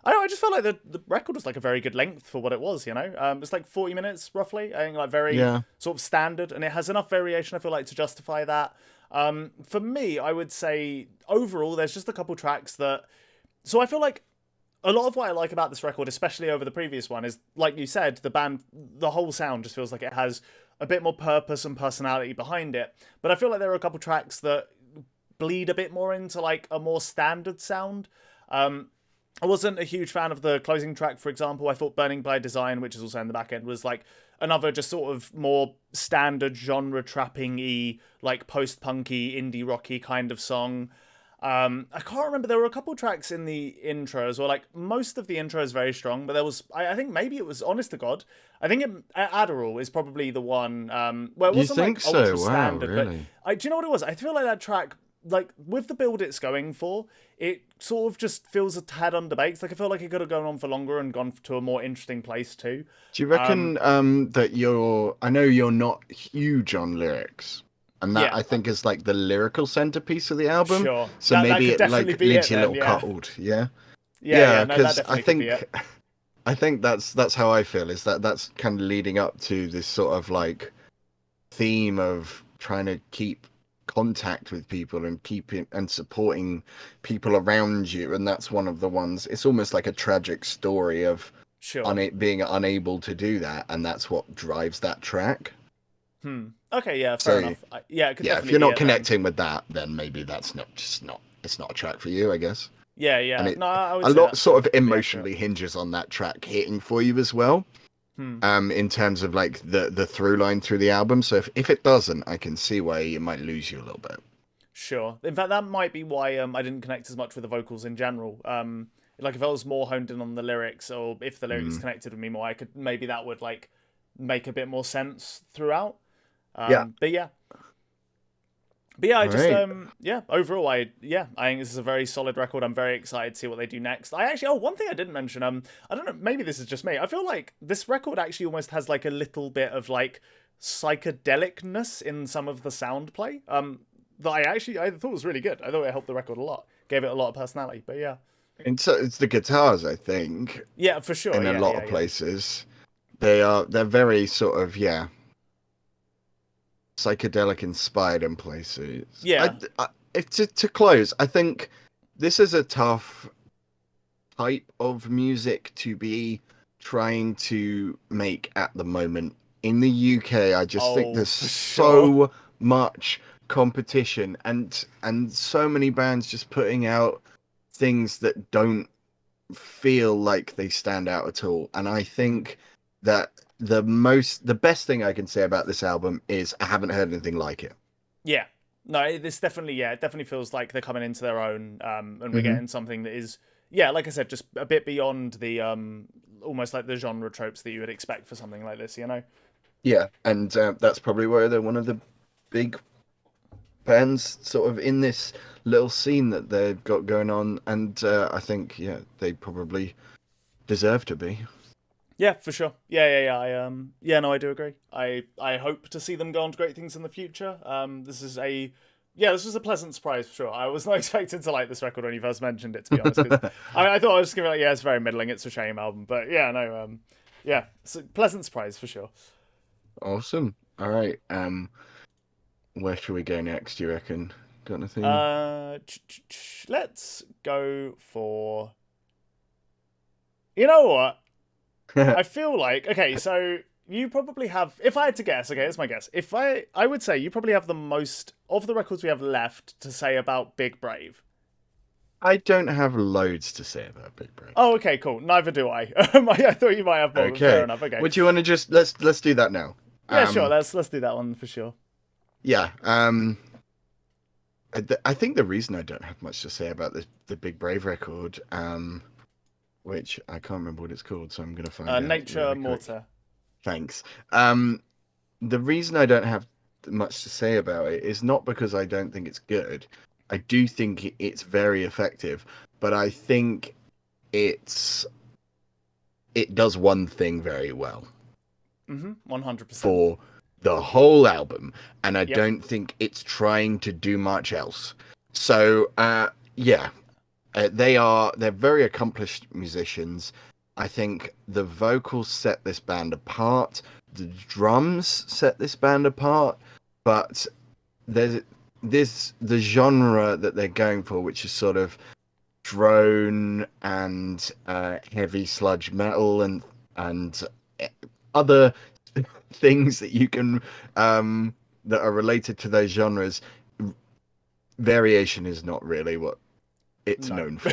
I just felt like the record was like a very good length for what it was, you know? It's like 40 minutes, roughly. I think like very sort of standard, and it has enough variation, I feel like, to justify that. For me, I would say, overall, there's just a couple tracks that... So I feel like a lot of what I like about this record, especially over the previous one, is, like you said, the whole sound just feels like it has a bit more purpose and personality behind it. But I feel like there are a couple tracks that bleed a bit more into like a more standard sound. I wasn't a huge fan of the closing track, for example. I thought Burning by Design, which is also in the back end, was like another just sort of more standard genre trapping-y, like post-punky, indie rocky kind of song. I can't remember. There were a couple tracks in the intro as well. Like, most of the intro is very strong, but there was, I think maybe it was, honest to God, I think Adderall is probably the one where it wasn't like ultra standard. Wow, really? But do you know what it was? I feel like that track, like, with the build it's going for, it sort of just feels a tad underbaked. Like, I feel like it could have gone on for longer and gone to a more interesting place too. Do you reckon that I know you're not huge on lyrics, and that I think is like the lyrical centerpiece of the album. Sure. So maybe it like leaves you a little cold. Yeah. Yeah, because I think that's how I feel. Is that's kind of leading up to this sort of like theme of trying to keep contact with people and keeping and supporting people around you, and that's one of the ones. It's almost like a tragic story of being unable to do that, and that's what drives that track. Okay, yeah, fair enough. If you're not connecting with that, then maybe that's it's not a track for you, I guess. Yeah. And I would a say lot sort of emotionally hinges on that track hitting for you as well. In terms of like the through line through the album. So if it doesn't, I can see why it might lose you a little bit. Sure. In fact, that might be why I didn't connect as much with the vocals in general. Like, if I was more honed in on the lyrics, or if the lyrics connected with me more, that would like make a bit more sense throughout. But yeah, I just overall, I think this is a very solid record. I'm very excited to see what they do next. One thing I didn't mention, I don't know, maybe this is just me. I feel like this record actually almost has like a little bit of like psychedelicness in some of the sound play. That I thought was really good. I thought it helped the record a lot, gave it a lot of personality. But yeah, and so it's the guitars, I think. Yeah, for sure. In a lot of places, they're very sort of psychedelic inspired in places. Yeah. To close, I think this is a tough type of music to be trying to make at the moment. In the UK, I just think there's so much competition and so many bands just putting out things that don't feel like they stand out at all. And I think that the best thing I can say about this album is I haven't heard anything like it. Yeah. No, this definitely, it definitely feels like they're coming into their own, and we're getting something that is, like I said, just a bit beyond the, almost like the genre tropes that you would expect for something like this, you know? Yeah, and that's probably where they're one of the big bands sort of in this little scene that they've got going on, and I think they probably deserve to be. Yeah, for sure. Yeah. No, I do agree. I hope to see them go on to great things in the future. This was a pleasant surprise for sure. I was not expecting to like this record when you first mentioned it, to be honest. 'Cause I thought I was just gonna be like, yeah, it's very middling. It's a shame album, but yeah, no, yeah, it's a pleasant surprise for sure. Awesome. All right. Where should we go next? Do you reckon? Got anything? Let's go for. You know what? I feel like okay. So you probably have. If I had to guess, okay, it's my guess. If I would say you probably have the most of the records we have left to say about Big Brave. I don't have loads to say about Big Brave. Oh, okay, cool. Neither do I. I thought you might have more. Okay. Fair enough. Okay. Would you want to just let's do that now? Yeah, sure. Let's do that one for sure. Yeah. I think the reason I don't have much to say about the Big Brave record, which I can't remember what it's called, so I'm gonna find out. Nature really Mortar. Thanks. The reason I don't have much to say about it is not because I don't think it's good. I do think it's very effective, but I think it does one thing very well. 100%. For the whole album, and I don't think it's trying to do much else. So, they're very accomplished musicians. I think the vocals set this band apart. The drums set this band apart, but there's the genre that they're going for, which is sort of drone and heavy sludge metal and other things that you can that are related to those genres. Variation is not really what it's known for.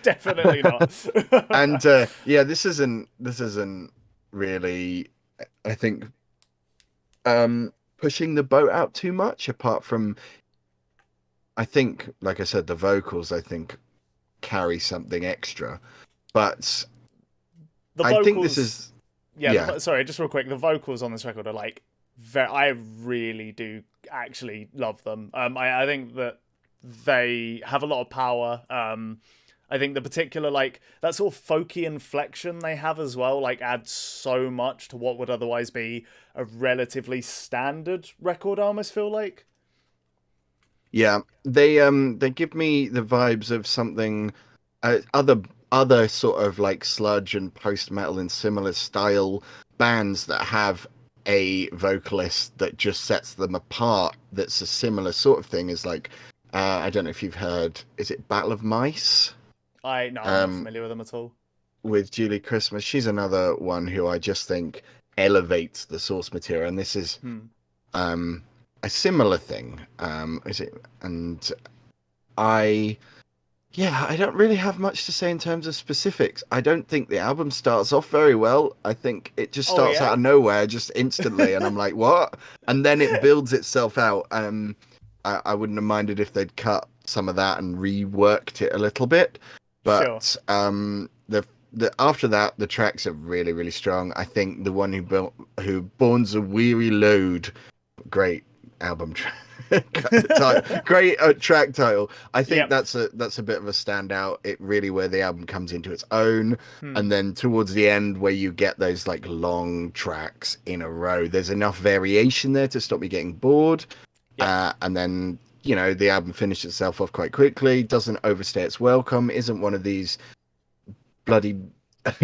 Definitely not. And this isn't really, I think, pushing the boat out too much, apart from, I think, like I said, the vocals I think carry something extra, but I think this is sorry, just real quick, the vocals on this record are like I really do actually love them. I think that they have a lot of power. I think the particular, like, that sort of folky inflection they have as well, like, adds so much to what would otherwise be a relatively standard record, I almost feel like. Yeah, they give me the vibes of something other sort of like sludge and post metal and similar style bands that have a vocalist that just sets them apart. That's a similar sort of thing as like I don't know if you've heard. Is it Battle of Mice? I'm not familiar with them at all. With Julie Christmas, she's another one who I just think elevates the source material, and this is a similar thing. Is it? And I don't really have much to say in terms of specifics. I don't think the album starts off very well. I think it just starts out of nowhere, just instantly, and I'm like, what? And then it builds itself out. I wouldn't have minded if they'd cut some of that and reworked it a little bit. But sure. After that, the tracks are really, really strong. I think the one who Born's a Weary Load, great album track. Great track title. I think that's a bit of a standout. It really where the album comes into its own, and then towards the end where you get those like long tracks in a row, there's enough variation there to stop me getting bored. And then the album finishes itself off quite quickly, doesn't overstay its welcome, isn't one of these bloody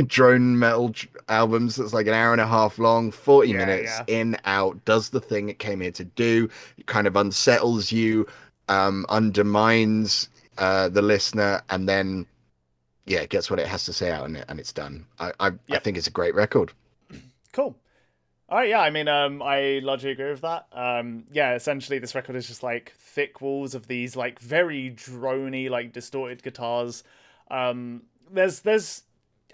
drone metal albums that's like an hour and a half long, 40 minutes in, out, does the thing it came here to do. It kind of unsettles you, undermines the listener, and then it gets what it has to say out in it, and it's done. I think it's a great record. Cool. All right, I mean, I largely agree with that. Essentially this record is just like thick walls of these like very droney, like distorted guitars. There's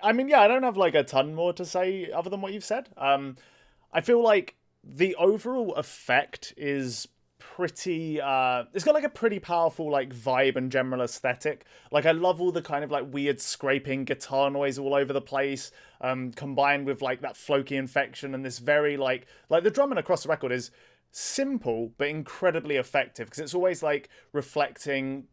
I mean, I don't have like a ton more to say other than what you've said. I feel like the overall effect is pretty it's got like a pretty powerful like vibe and general aesthetic. Like I love all the kind of like weird scraping guitar noise all over the place, combined with like that folky infection and this very like the drumming across the record is simple but incredibly effective, because it's always like reflecting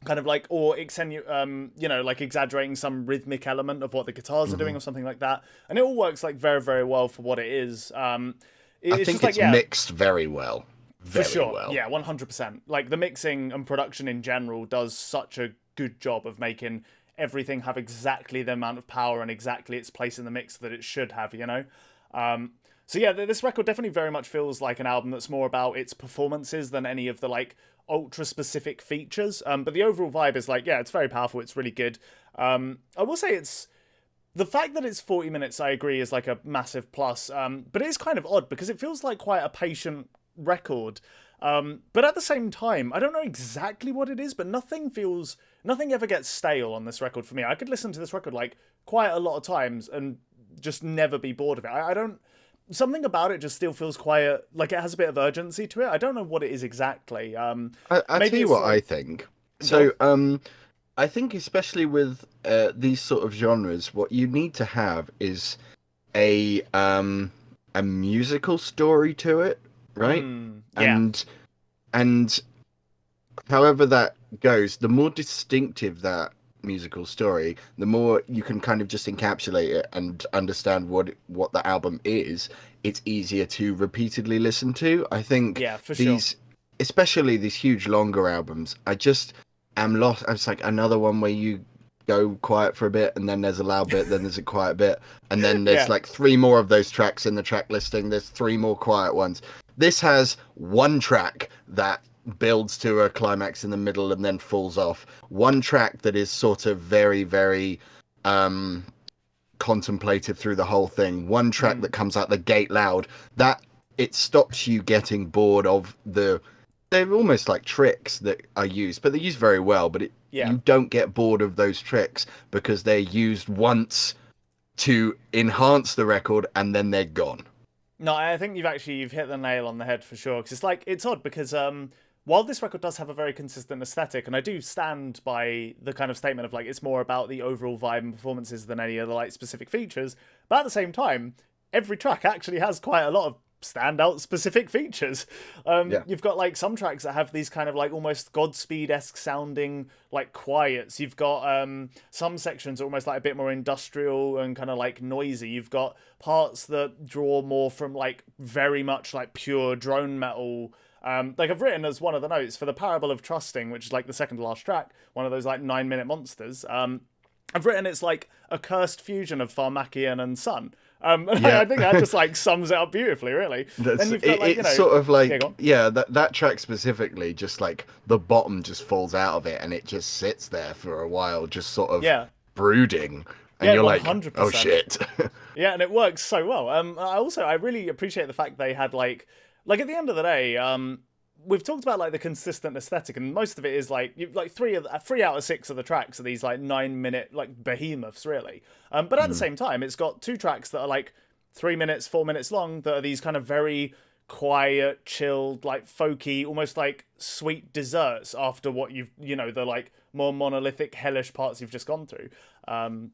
kind of like, or like exaggerating some rhythmic element of what the guitars are doing or something like that, and it all works like very, very well for what it is. I it's think just it's mixed very well. For sure. Yeah, 100%. Like the mixing and production in general does such a good job of making everything have exactly the amount of power and exactly its place in the mix that it should have, you know? So yeah, this record definitely very much feels like an album that's more about its performances than any of the like ultra specific features. But the overall vibe is like, yeah, it's very powerful. It's really good. I will say the fact that it's 40 minutes, I agree, is like a massive plus. But it is kind of odd because it feels like quite a patient record. But at the same time, I don't know exactly what it is, but nothing ever gets stale on this record for me. I could listen to this record like quite a lot of times and just never be bored of it. Something about it just still feels quiet, like it has a bit of urgency to it. I don't know what it is exactly. I'll tell you what I think. So, I think especially with these sort of genres, what you need to have is a musical story to it, right? Yeah. And however that goes, the more distinctive that musical story, the more you can kind of just encapsulate it and understand what the album is. It's easier to repeatedly listen to. I think especially these huge longer albums, I just am lost. It's like another one where you go quiet for a bit and then there's a loud bit, then there's a quiet bit, and then there's like 3 more of those tracks in the track listing. There's 3 more quiet ones. This has one track that builds to a climax in the middle and then falls off. One track that is sort of very, very contemplative through the whole thing. One track that comes out the gate loud. That it stops you getting bored of they're almost like tricks that are used, but they're used very well. But you don't get bored of those tricks because they're used once to enhance the record and then they're gone. No, I think you've hit the nail on the head for sure. Because it's odd because while this record does have a very consistent aesthetic, and I do stand by the kind of statement of like it's more about the overall vibe and performances than any other like specific features, but at the same time, every track actually has quite a lot of standout specific features. You've got like some tracks that have these kind of like almost Godspeed-esque sounding like quiets. You've got some sections are almost like a bit more industrial and kind of like noisy. You've got parts that draw more from like very much like pure drone metal. Like I've written as one of the notes for the Parable of Trusting, which is like the second to last track, one of those like 9-minute monsters. I've written it's like a cursed fusion of Pharmakian and Sun. I think that just like sums it up beautifully, really. Then you've got, like, it's sort of like that track specifically, just like the bottom just falls out of it and it just sits there for a while, just sort of brooding, and you're 100%. Like, oh shit. Yeah, and it works so well. I really appreciate the fact they had like at the end of the day, we've talked about like the consistent aesthetic, and most of it is like 3 out of 6 of the tracks are these like 9-minute like behemoths, really. But at the same time, it's got 2 tracks that are like 3 minutes, 4 minutes long that are these kind of very quiet, chilled, like folky, almost like sweet desserts after what the like more monolithic, hellish parts you've just gone through.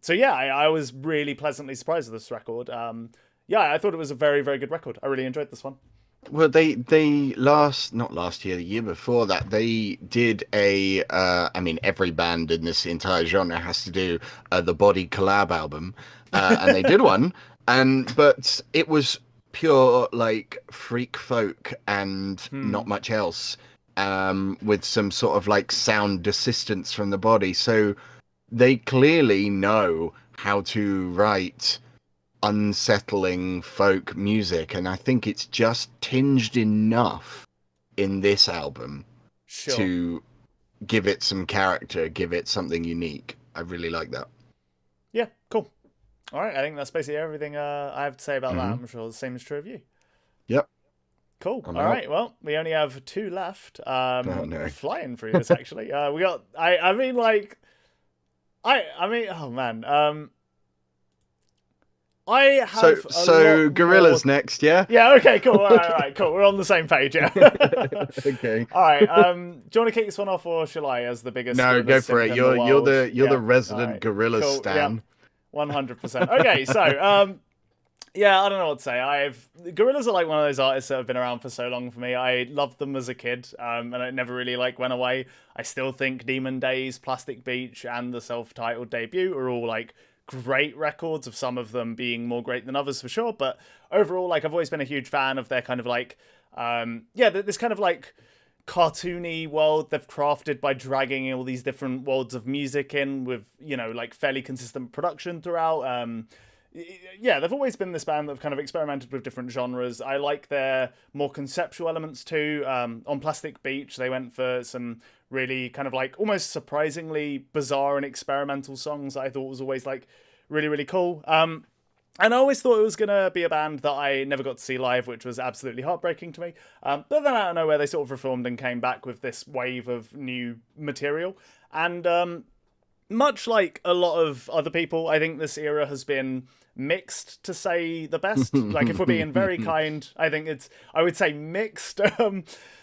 So yeah, I was really pleasantly surprised with this record. I thought it was a very, very good record. I really enjoyed this one. Well, they not last year, the year before that, they did every band in this entire genre has to do the Body collab album, and they did one, but it was pure like freak folk and not much else, with some sort of like sound assistance from the Body. So they clearly know how to write unsettling folk music, and I think it's just tinged enough in this album to give it some character, give it something unique. I really like that. Yeah, cool. All right, I think that's basically everything I have to say about that. I'm sure the same is true of you. Yep. Cool. All right, well, we only have 2 left. Flying through this, actually. We got, oh man. I have Gorillaz next, yeah? Yeah, okay, cool. All right, cool. We're on the same page, yeah. Okay. All right. Do you want to kick this one off, or shall I, as the biggest? No, go for it. You're the resident Gorillaz stan. Yep. 100%. Okay, so Yeah, I don't know what to say. Gorillaz are like one of those artists that have been around for so long for me. I loved them as a kid, and it never really like went away. I still think Demon Days, Plastic Beach, and the self-titled debut are all like great records, of some of them being more great than others for sure. But overall, like I've always been a huge fan of their kind of like, this kind of like cartoony world they've crafted by dragging all these different worlds of music in with, you know, like fairly consistent production throughout. They've always been this band that have kind of experimented with different genres. I like their more conceptual elements too. On Plastic Beach, they went for some really kind of like almost surprisingly bizarre and experimental songs that I thought was always like really, really cool. And I always thought it was going to be a band that I never got to see live, which was absolutely heartbreaking to me. But then out of nowhere, they sort of reformed and came back with this wave of new material. And much like a lot of other people, I think this era has been mixed, to say the best. Like, if we're being very kind, I would say mixed.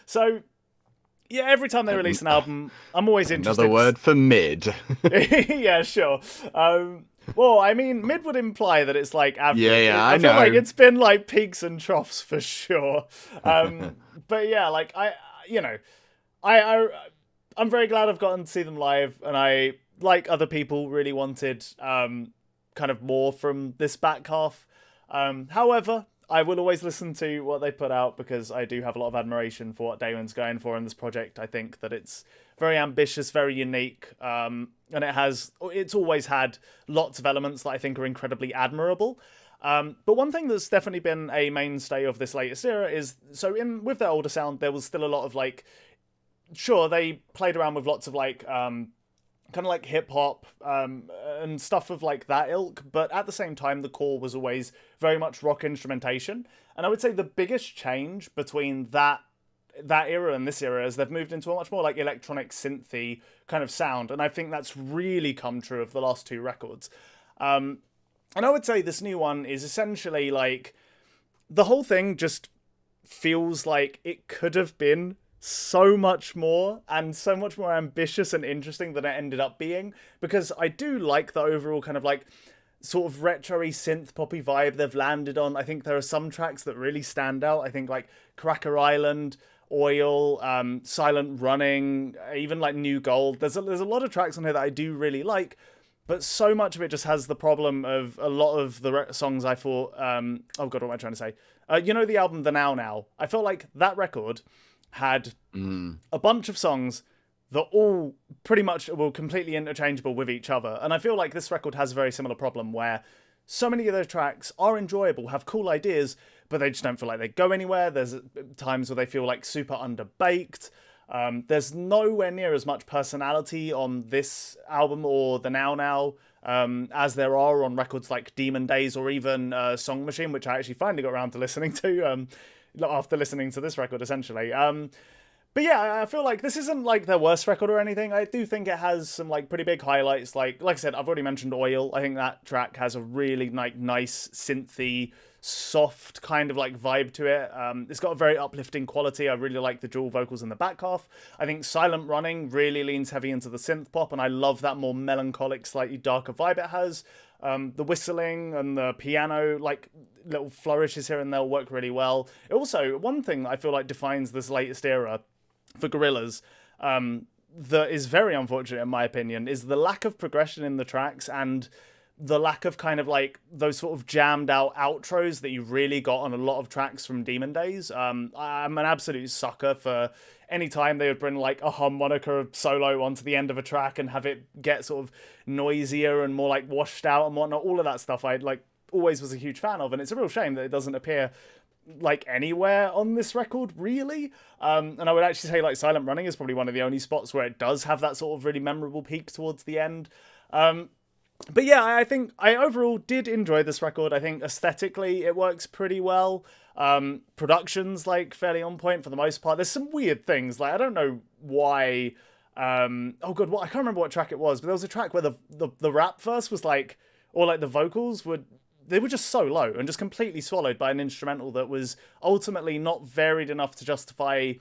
So, yeah, every time they release an album, I'm always interested. Another word for mid. Yeah, sure. Well, I mean, mid would imply that it's like average. Yeah, I feel know. like it's been like peaks and troughs for sure. But yeah, like I'm very glad I've gotten to see them live, and I, like other people, really wanted kind of more from this back half. However, I will always listen to what they put out, because I do have a lot of admiration for what Damon's going for in this project. I think that it's very ambitious, very unique, and it's always had lots of elements that I think are incredibly admirable. But one thing that's definitely been a mainstay of this latest era is, with their older sound, there was still a lot of like, sure, they played around with lots of like kind of like hip hop and stuff of like that ilk, but at the same time the core was always very much rock instrumentation. And I would say the biggest change between that era and this era is they've moved into a much more like electronic synthy kind of sound, and I think that's really come true of the last two records. And I would say this new one is essentially like, the whole thing just feels like it could have been so much more and so much more ambitious and interesting than it ended up being, because I do like the overall kind of like sort of retro-y synth poppy vibe they've landed on. I think there are some tracks that really stand out. I think like Cracker Island, Oil, Silent Running, even like New Gold. There's a lot of tracks on here that I do really like, but so much of it just has the problem of a lot of the songs I thought, oh god, what am I trying to say? The album The Now Now? I felt like that record had a bunch of songs that all pretty much were completely interchangeable with each other. And I feel like this record has a very similar problem, where so many of those tracks are enjoyable, have cool ideas, but they just don't feel like they go anywhere. There's times where they feel like super underbaked. There's nowhere near as much personality on this album or The Now Now as there are on records like Demon Days or even Song Machine, which I actually finally got around to listening to after listening to this record, essentially. But yeah, I feel like this isn't like their worst record or anything. I do think it has some like pretty big highlights. Like I said, I've already mentioned Oil. I think that track has a really like nice synthy, soft kind of like vibe to it. It's got a very uplifting quality. I really like the dual vocals in the back half. I think Silent Running really leans heavy into the synth pop, and I love that more melancholic, slightly darker vibe it has. The whistling and the piano, like little flourishes here and there, work really well. Also, one thing that I feel like defines this latest era for Gorillaz, that is very unfortunate in my opinion, is the lack of progression in the tracks and the lack of kind of like those sort of jammed out outros that you really got on a lot of tracks from Demon Days. I'm an absolute sucker for any time they would bring like a harmonica solo onto the end of a track and have it get sort of noisier and more like washed out and whatnot. All of that stuff I like always was a huge fan of, and it's a real shame that it doesn't appear like anywhere on this record really. And I would actually say like Silent Running is probably one of the only spots where it does have that sort of really memorable peak towards the end. But yeah, I think I overall did enjoy this record. I think aesthetically it works pretty well. Production's like fairly on point for the most part. There's some weird things, like I don't know why. Oh god, I can't remember what track it was, but there was a track where the rap verse was like, or like the vocals were just so low and just completely swallowed by an instrumental that was ultimately not varied enough to justify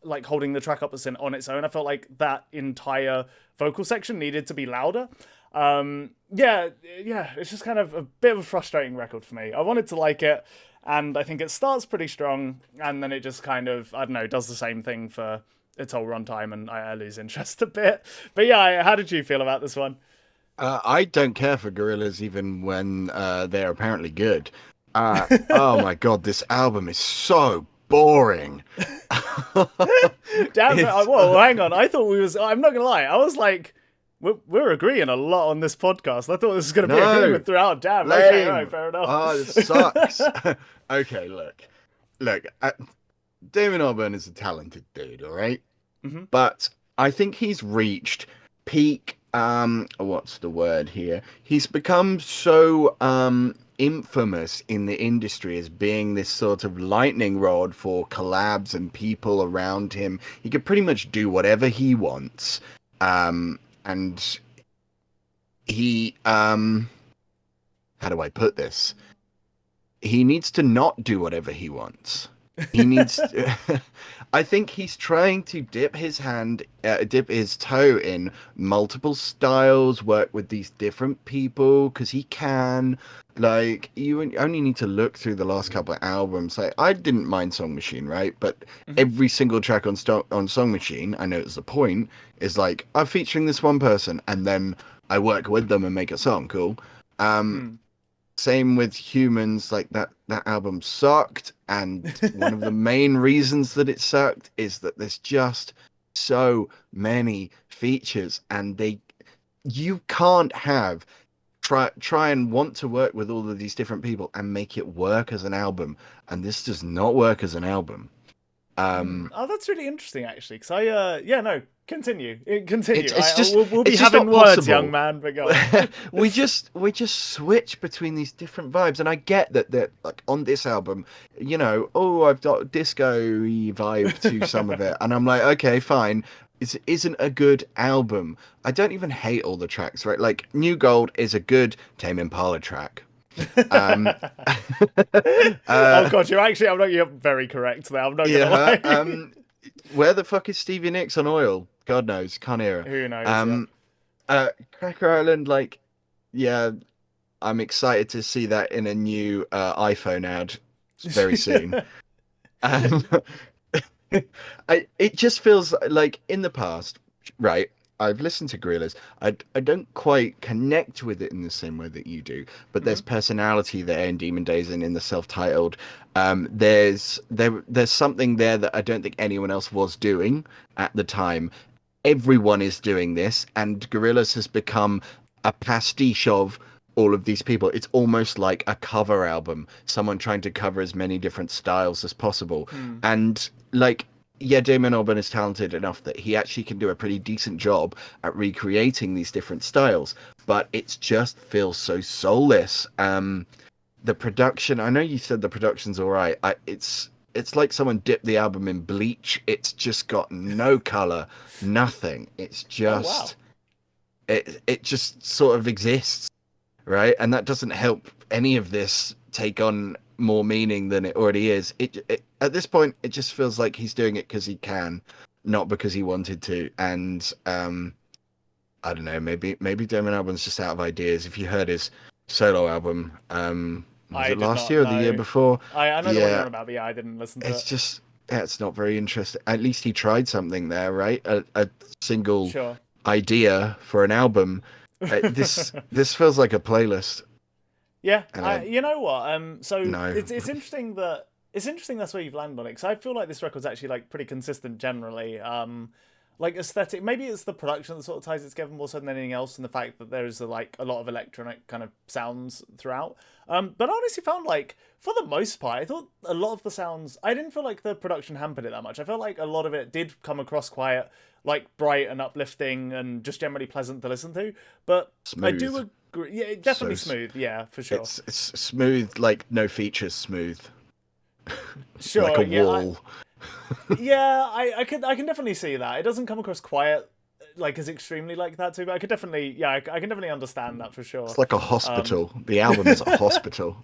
like holding the track up on its own. I felt like that entire vocal section needed to be louder. Yeah, it's just kind of a bit of a frustrating record for me. I wanted to like it, and I think it starts pretty strong, and then it just kind of, I don't know, does the same thing for its whole runtime, and I lose interest a bit. But yeah, how did you feel about this one? I don't care for Gorillaz even when they're apparently good. Oh my god, this album is so boring. Damn, whoa, hang on. I thought I'm not gonna lie. I was like, we're agreeing a lot on this podcast. I thought this was gonna be agreement throughout. Damn. Lame. Okay, all right, fair enough. Oh, this sucks. Okay, look. Damon Albarn is a talented dude, all right? Mm-hmm. But I think he's reached peak. What's the word here? He's become so infamous in the industry as being this sort of lightning rod for collabs and people around him. He could pretty much do whatever he wants. And he how do I put this? He needs to not do whatever he wants. He needs to, I think he's trying to dip his toe in multiple styles, work with these different people, because he can. Like, you only need to look through the last couple of albums. Like, I didn't mind Song Machine, right? But every single track on Song Machine, I know it's the point, is like, I'm featuring this one person, and then I work with them and make a song. Cool. Same with Humans. Like, that album sucked, and one of the main reasons that it sucked is that there's just so many features, and you can't have try and want to work with all of these different people and make it work as an album, and this does not work as an album. Oh, that's really interesting, actually, because continue. It's just, we'll be it's just having not words, possible. young man, but go on. we just switch between these different vibes, and I get that like on this album, I've got disco-y vibe to some of it, and I'm like, okay, fine. It isn't a good album. I don't even hate all the tracks, right? Like, New Gold is a good Tame Impala track. Oh god, you're very correct there. I'm not gonna lie. Where the fuck is Stevie Nicks on Oil? God knows, can't hear it. Who knows? Cracker Island, like, yeah, I'm excited to see that in a new iPhone ad very soon. It just feels like in the past, right? I've listened to Gorillaz. I don't quite connect with it in the same way that you do, but there's personality there in Demon Days and in the self-titled. There's something there that I don't think anyone else was doing at the time. Everyone is doing this, and Gorillaz has become a pastiche of all of these people. It's almost like a cover album, someone trying to cover as many different styles as possible. And like, yeah, Damon Albarn is talented enough that he actually can do a pretty decent job at recreating these different styles, but it just feels so soulless. The production, I know you said the production's all right. It's like someone dipped the album in bleach. It's just got no color, nothing. It's just, it just sort of exists, right? And that doesn't help any of this take on more meaning than it already is. It at this point, it just feels like he's doing it because he can, not because he wanted to. And I don't know, maybe Damon Albarn's just out of ideas. If you heard his solo album, was it last year or the year before? I know the one you're on about, but yeah, I didn't listen to it. It's just, it's not very interesting. At least he tried something there, right? A single idea for an album. This feels like a playlist. Yeah, you know what? So it's interesting that's where you've landed on it, because I feel like this record's actually like pretty consistent generally. Like aesthetic, maybe it's the production that sort of ties it together more so than anything else, and the fact that there's like a lot of electronic kind of sounds throughout. But I honestly found, like, for the most part, I thought a lot of the sounds, I didn't feel like the production hampered it that much. I felt like a lot of it did come across quite like bright and uplifting and just generally pleasant to listen to. But smooth. I do agree, yeah, definitely smooth, yeah, for sure. It's smooth, like no features, smooth. Sure, like a wall. I can definitely see that. It doesn't come across quiet, like, as extremely like that too, but I can definitely understand that for sure. It's like a hospital. The album is a hospital.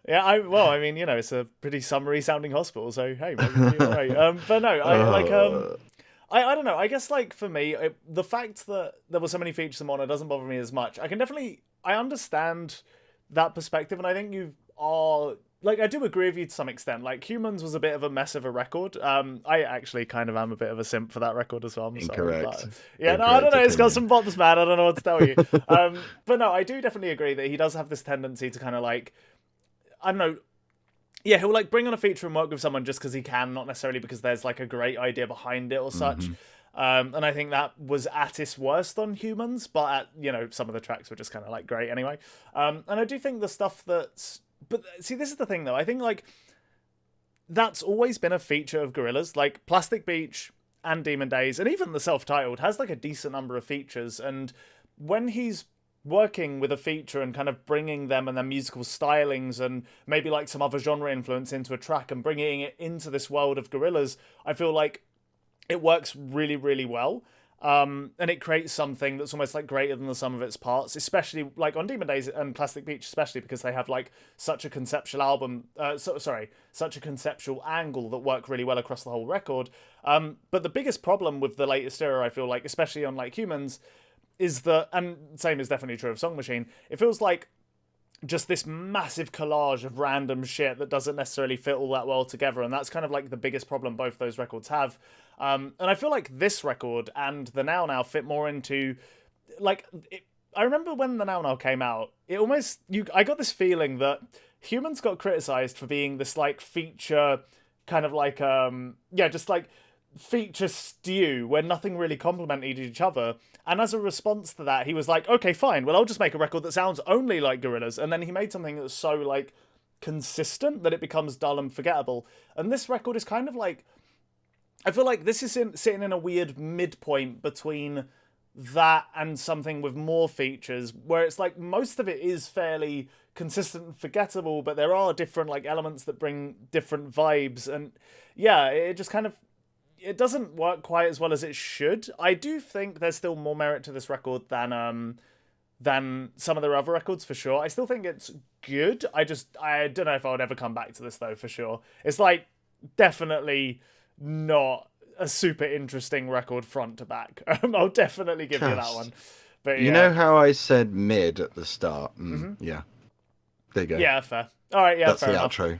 Yeah, I mean, it's a pretty summery sounding hospital, so hey, maybe you're right. But no, I don't know. I guess like for me, the fact that there were so many features in mono doesn't bother me as much. I understand that perspective, and I think you are like, I do agree with you to some extent. Like, Humans was a bit of a mess of a record. I actually kind of am a bit of a simp for that record as well. I'm Incorrect. sorry, but yeah, no, I Incorrect don't know. It's got opinion. some bops, man. I don't know what to tell you. But no, I do definitely agree that he does have this tendency to kind of like, I don't know. Yeah, he'll like bring on a feature and work with someone just because he can, not necessarily because there's like a great idea behind it or such. And I think that was at its worst on Humans, but at, you know, some of the tracks were just kind of like great anyway. And I do think the stuff that's, but see, this is the thing though. I think like that's always been a feature of Gorillaz. Like Plastic Beach and Demon Days, and even the self-titled has like a decent number of features. And when he's working with a feature and kind of bringing them and their musical stylings and maybe like some other genre influence into a track and bringing it into this world of Gorillaz, I feel like it works really, really well. And it creates something that's almost like greater than the sum of its parts, especially like on Demon Days and Plastic Beach, especially because they have like such a conceptual such a conceptual angle that work really well across the whole record. But the biggest problem with the latest era, I feel like, especially on like Humans, is that, and same is definitely true of Song Machine, it feels like just this massive collage of random shit that doesn't necessarily fit all that well together, and that's kind of like the biggest problem both those records have. And I feel like this record and the Now fit more into, like, I remember when the Now came out, I got this feeling that Humans got criticized for being this like feature kind of like just like feature stew where nothing really complemented each other. And as a response to that, he was like, okay, fine, well, I'll just make a record that sounds only like Gorillaz. And then he made something that's so like consistent that it becomes dull and forgettable. And this record is kind of like, I feel like this is sitting in a weird midpoint between that and something with more features, where it's like most of it is fairly consistent and forgettable, but there are different like elements that bring different vibes. And yeah, it just kind of, it doesn't work quite as well as it should. I do think there's still more merit to this record than some of their other records, for sure. I still think it's good. I don't know if I would ever come back to this though, for sure. It's like definitely not a super interesting record front to back. I'll definitely give you that one. But you know how I said mid at the start? Yeah. There you go. Yeah, fair. All right, yeah, that's fair the enough. outro.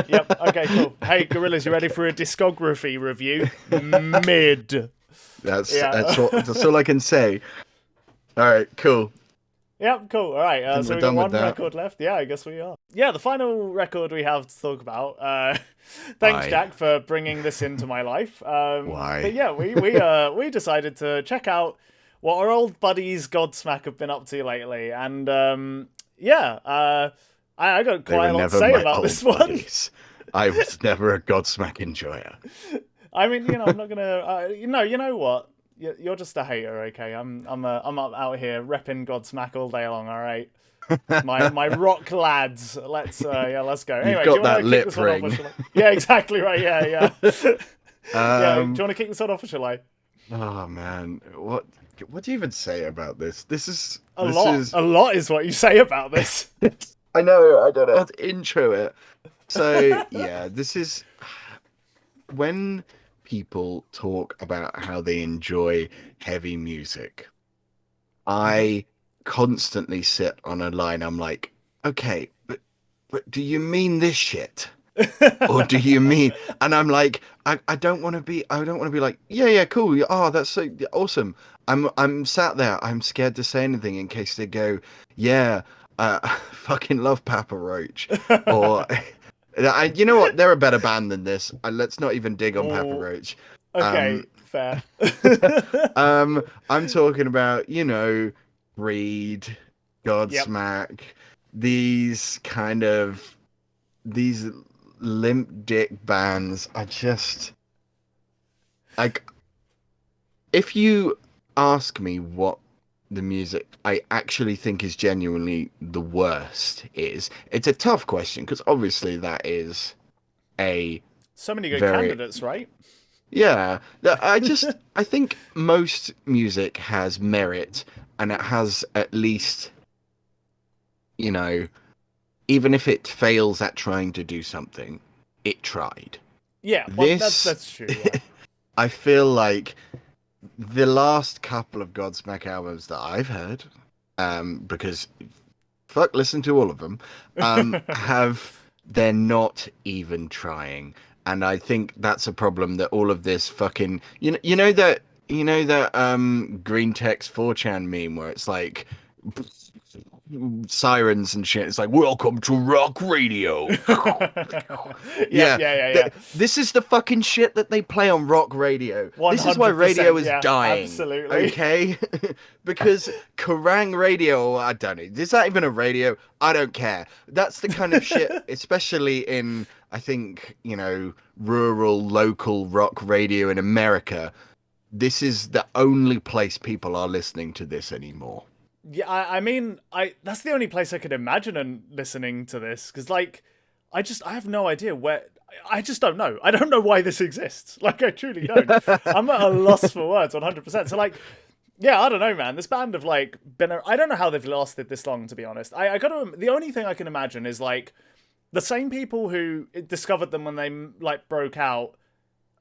Yep. Okay. Cool. Hey, Gorillaz, you ready for a discography review? Mid. That's all I can say. All right. Cool. Yep. Cool. All right. So we've got one record left. Yeah, I guess we are. Yeah, the final record we have to talk about. Thanks, Why? Jack, for bringing this into my life. Why? But yeah, we decided to check out what our old buddies Godsmack have been up to lately, and I got quite a lot to say about this one. I was never a Godsmack enjoyer. I mean, I'm not gonna. You know what? You're just a hater, okay? I'm out here repping Godsmack all day long. All right, my rock lads. Let's go. Anyway, You've got that lip ring. Yeah, exactly right. Yeah. Do you want to kick this one off, or shall I? Oh man, what do you even say about this? This is a lot is what you say about this. I know, I don't know how to intro it. So, yeah, this is when people talk about how they enjoy heavy music. I constantly sit on a line. I'm like, okay, but do you mean this shit? Or do you mean? And I'm like, I don't want to be like, yeah, cool. Oh, that's so awesome. I'm sat there. I'm scared to say anything in case they go, yeah. Fucking love Papa Roach, or you know what? They're a better band than this. Let's not even dig on Papa Roach. Okay, fair. I'm talking about Breed, Godsmack, these limp dick bands. I just like. If you ask me what the music I actually think is genuinely the worst it's a tough question, because obviously that is so many good candidates, right? Yeah, I think most music has merit, and it has at least, even if it fails at trying to do something, it tried. Yeah, well, that's true. Yeah. I feel like the last couple of Godsmack albums that I've heard, because fuck, listen to all of them, they're not even trying. And I think that's a problem that all of this fucking, you know that green text 4chan meme where it's like sirens and shit. It's like, welcome to rock radio. Yeah. This is the fucking shit that they play on rock radio. This is why radio is dying. Absolutely. Okay? Because Kerrang radio, I don't know. Is that even a radio? I don't care. That's the kind of shit, especially in, I think, rural, local rock radio in America. This is the only place people are listening to this anymore. Yeah, I mean, that's the only place I could imagine listening to this, because, like, I have no idea where. I just don't know. I don't know why this exists. Like, I truly don't. I'm at a loss for words, 100%. So, like, yeah, I don't know, man. This band have, like, I don't know how they've lasted this long, to be honest. The only thing I can imagine is, like, the same people who discovered them when they, like, broke out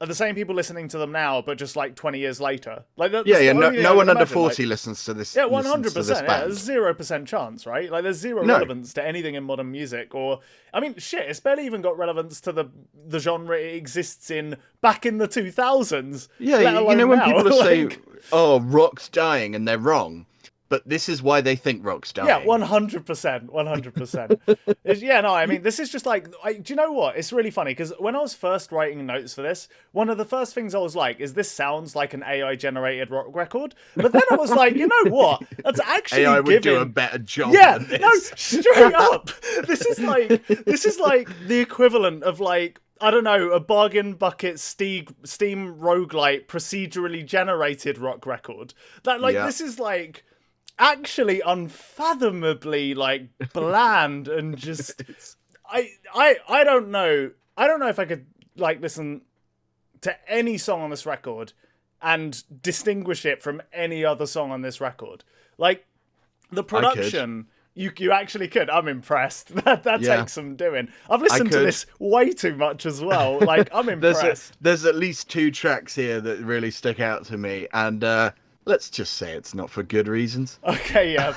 are the same people listening to them now, but just like 20 years later. Like, no one under 40 listens to this. Yeah, 100%. Yeah, there's 0% chance, right? Like, there's zero relevance to anything in modern music, or I mean, shit, it's barely even got relevance to the genre it exists in back in the 2000s. Yeah, when people say, "Oh, rock's dying," and they're wrong. But this is why they think rock's dying. Yeah, 100%. 100%. Yeah, no, I mean, this is just like... do you know what? It's really funny, because when I was first writing notes for this, one of the first things I was like, is this sounds like an AI-generated rock record? But then I was like, you know what? That's actually AI would do a better job than this. No, straight up. This is like the equivalent of, like, I don't know, a bargain bucket Steam roguelite procedurally generated rock record. This is like... actually unfathomably, like, bland and just I don't know if I could, like, listen to any song on this record and distinguish it from any other song on this record. Like, the production, you actually could. I'm impressed. That takes some doing. I've listened to this way too much as well. Like, I'm impressed. There's at least 2 tracks here that really stick out to me, and let's just say it's not for good reasons. Okay, yeah.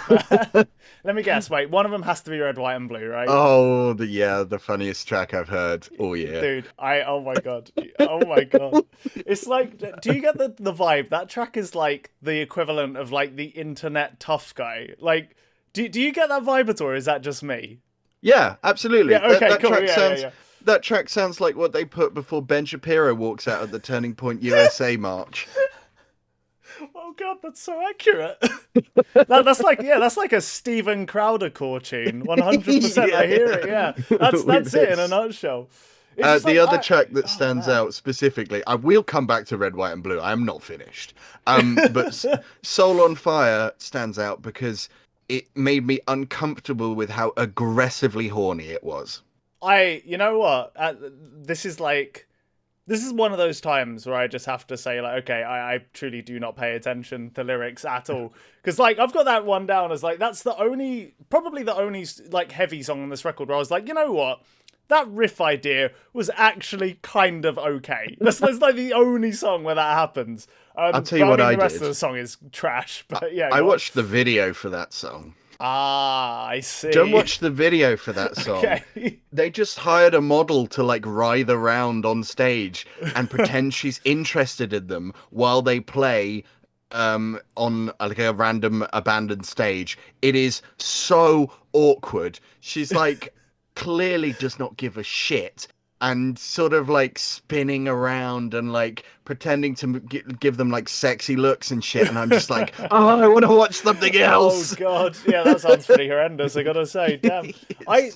Let me guess. Wait, one of them has to be Red, White, and Blue, right? Oh, the funniest track I've heard all year. Dude, oh my god. It's like, do you get the vibe? That track is like the equivalent of, like, the internet tough guy. Like, do you get that vibe at all, or is that just me? Yeah, absolutely. Yeah, okay, cool. That track sounds like what they put before Ben Shapiro walks out at the Turning Point USA march. Oh god, that's so accurate. That's like a Steven Crowder core tune. 100%. I hear it. Yeah, that's it in a nutshell. The other track that stands out specifically, I will come back to Red, White, and Blue. I am not finished. But Soul on Fire stands out because it made me uncomfortable with how aggressively horny it was. You know what? This is one of those times where I just have to say, like, okay, I truly do not pay attention to lyrics at all. Because, like, I've got that one down as, like, that's probably the only, like, heavy song on this record where I was like, you know what? That riff idea was actually kind of okay. That's like the only song where that happens. I'll tell you what I did. The rest of the song is trash. But yeah, I watched the video for that song. Ah, I see. Don't watch the video for that song. Okay. They just hired a model to, like, writhe around on stage and pretend she's interested in them while they play on, like, a random abandoned stage. It is so awkward. She's, like, clearly does not give a shit and sort of, like, spinning around and, like, pretending to give them, like, sexy looks and shit. And I'm just like, oh, I want to watch something else. Oh god, yeah, that sounds pretty horrendous, I gotta say. Damn. I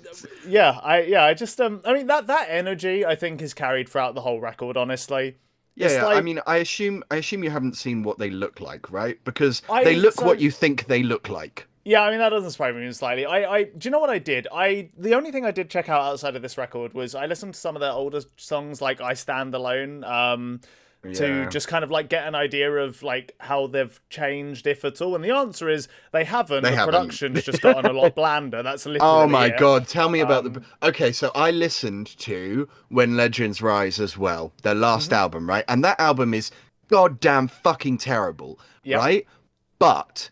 mean, that energy, I think, is carried throughout the whole record, honestly. Yeah, like... I mean, I assume you haven't seen what they look like, right? Because they look what you think they look like. Yeah, I mean, that doesn't surprise me slightly. Do you know what I did? The only thing I did check out outside of this record was I listened to some of their older songs, like I Stand Alone. to just kind of like get an idea of like how they've changed, if at all? And the answer is they haven't. The production's just gotten a lot blander. That's literally Oh my it. god, tell me about the... Okay, so I listened to When Legends Rise as well, their last album, right? And that album is goddamn fucking terrible, right? But,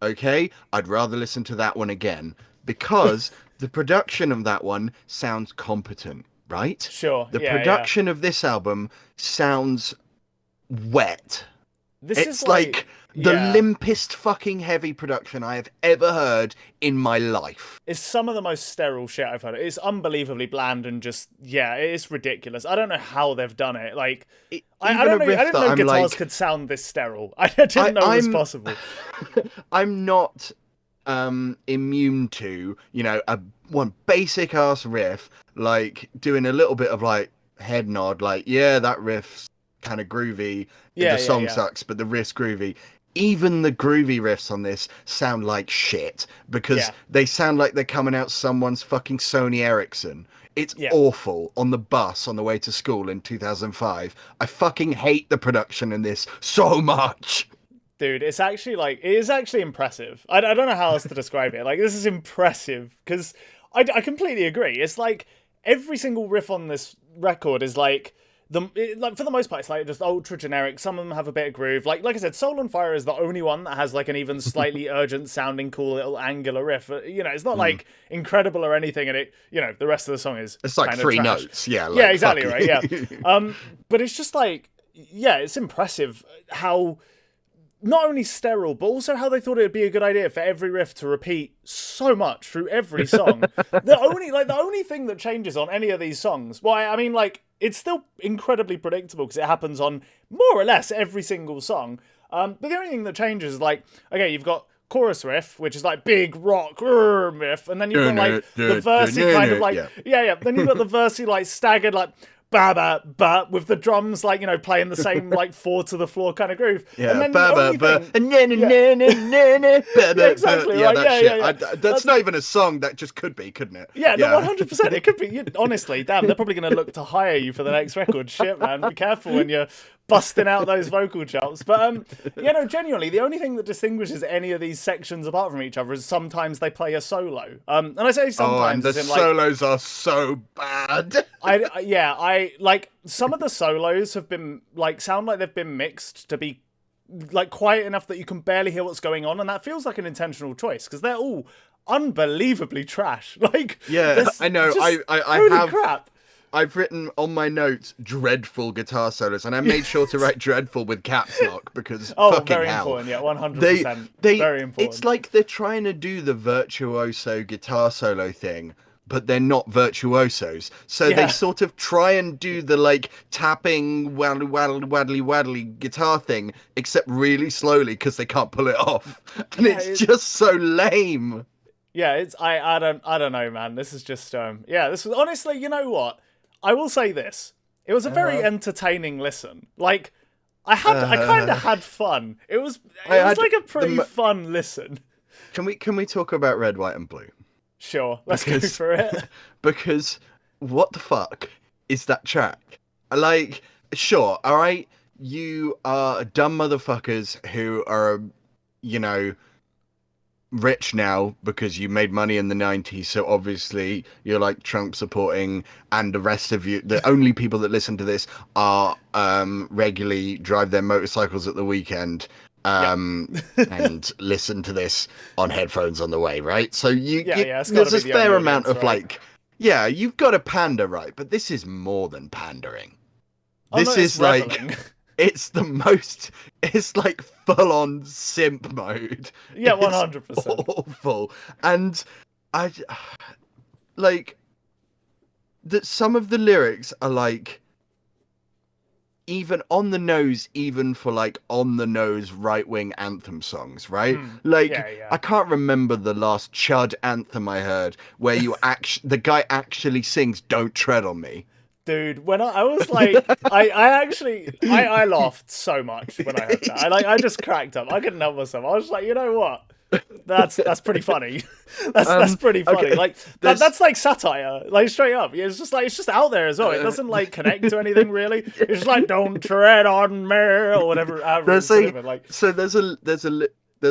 okay, I'd rather listen to that one again because the production of that one sounds competent, right? Sure. The production of this album sounds wet. It's like the limpest fucking heavy production I have ever heard in my life. It's some of the most sterile shit I've heard. It's unbelievably bland and just, it's ridiculous. I don't know how they've done it. Like, I didn't know guitars could sound this sterile. I didn't know it was possible. I'm not immune to, one basic ass riff, like doing a little bit of like head nod, like, that riff's kind of groovy. The song sucks, but the riff's groovy. Even the groovy riffs on this sound like shit because they sound like they're coming out someone's fucking Sony Ericsson. It's awful on the bus on the way to school in 2005. I fucking hate the production in this so much. Dude, it is actually impressive. I don't know how else to describe it. Like, this is impressive because I completely agree. It's like every single riff on this record is like, for the most part, it's like just ultra generic. Some of them have a bit of groove. Like I said, Soul on Fire is the only one that has like an even slightly urgent sounding, cool little angular riff. It's not like incredible or anything, and the rest of the song is it's like three trash. notes. Yeah, exactly right. Yeah, but it's just like it's impressive how not only sterile, but also how they thought it would be a good idea for every riff to repeat so much through every song. the only thing that changes on any of these songs, it's still incredibly predictable because it happens on more or less every single song. But the only thing that changes is like, okay, you've got chorus riff, which is like big rock riff, and then you've got like the versey kind of like, then you've got the versey like staggered like, ba with the drums like playing the same like 4 to the floor kind of groove. Exactly. That's not even a song. That just could be, couldn't it? 100%. It could be. Honestly, damn, they're probably going to look to hire you for the next record. Shit, man, be careful when you're busting out those vocal chops. But genuinely, the only thing that distinguishes any of these sections apart from each other is sometimes they play a solo. And I say sometimes, and the solos are so bad. I like some of the solos have been like sound like they've been mixed to be like quiet enough that you can barely hear what's going on, and that feels like an intentional choice because they're all unbelievably trash. Like, I know. I have crap. I've written on my notes dreadful guitar solos, and I made sure to write dreadful with caps lock because fucking very hell. Important, 100%. Very important. It's like they're trying to do the virtuoso guitar solo thing, but they're not virtuosos. So they sort of try and do the like tapping waddly guitar thing, except really slowly because they can't pull it off, and it's just so lame. Yeah, it's I don't know, man. This is just this was honestly, you know what? I will say this. It was a very entertaining listen. Like I kind of had fun. It was like a pretty fun listen. Can we talk about Red, White and Blue? Sure, let's go for it. Because what the fuck is that track? Like, sure, all right, you are dumb motherfuckers who are, rich now because you made money in the 90s, so obviously you're like Trump supporting, and the rest of you, the only people that listen to this are regularly drive their motorcycles at the weekend and listen to this on headphones on the way, right? So there's a fair amount of like, you've got a pander, right? But this is more than pandering. This is like it's like full on simp mode. Yeah, 100%. Awful. And I like that some of the lyrics are like even on the nose, even for like on the nose right wing anthem songs, right? I can't remember the last Chud anthem I heard where the guy actually sings "Don't Tread on Me." Dude, when I was like, I laughed so much when I heard that. I just cracked up. I couldn't help myself. I was like, you know what? That's pretty funny. That's pretty funny. okay, Like there's- that's like satire, like straight up. It's just like it's just out there as well. It doesn't like connect to anything really. It's just like don't tread on me or whatever. There's Like so there's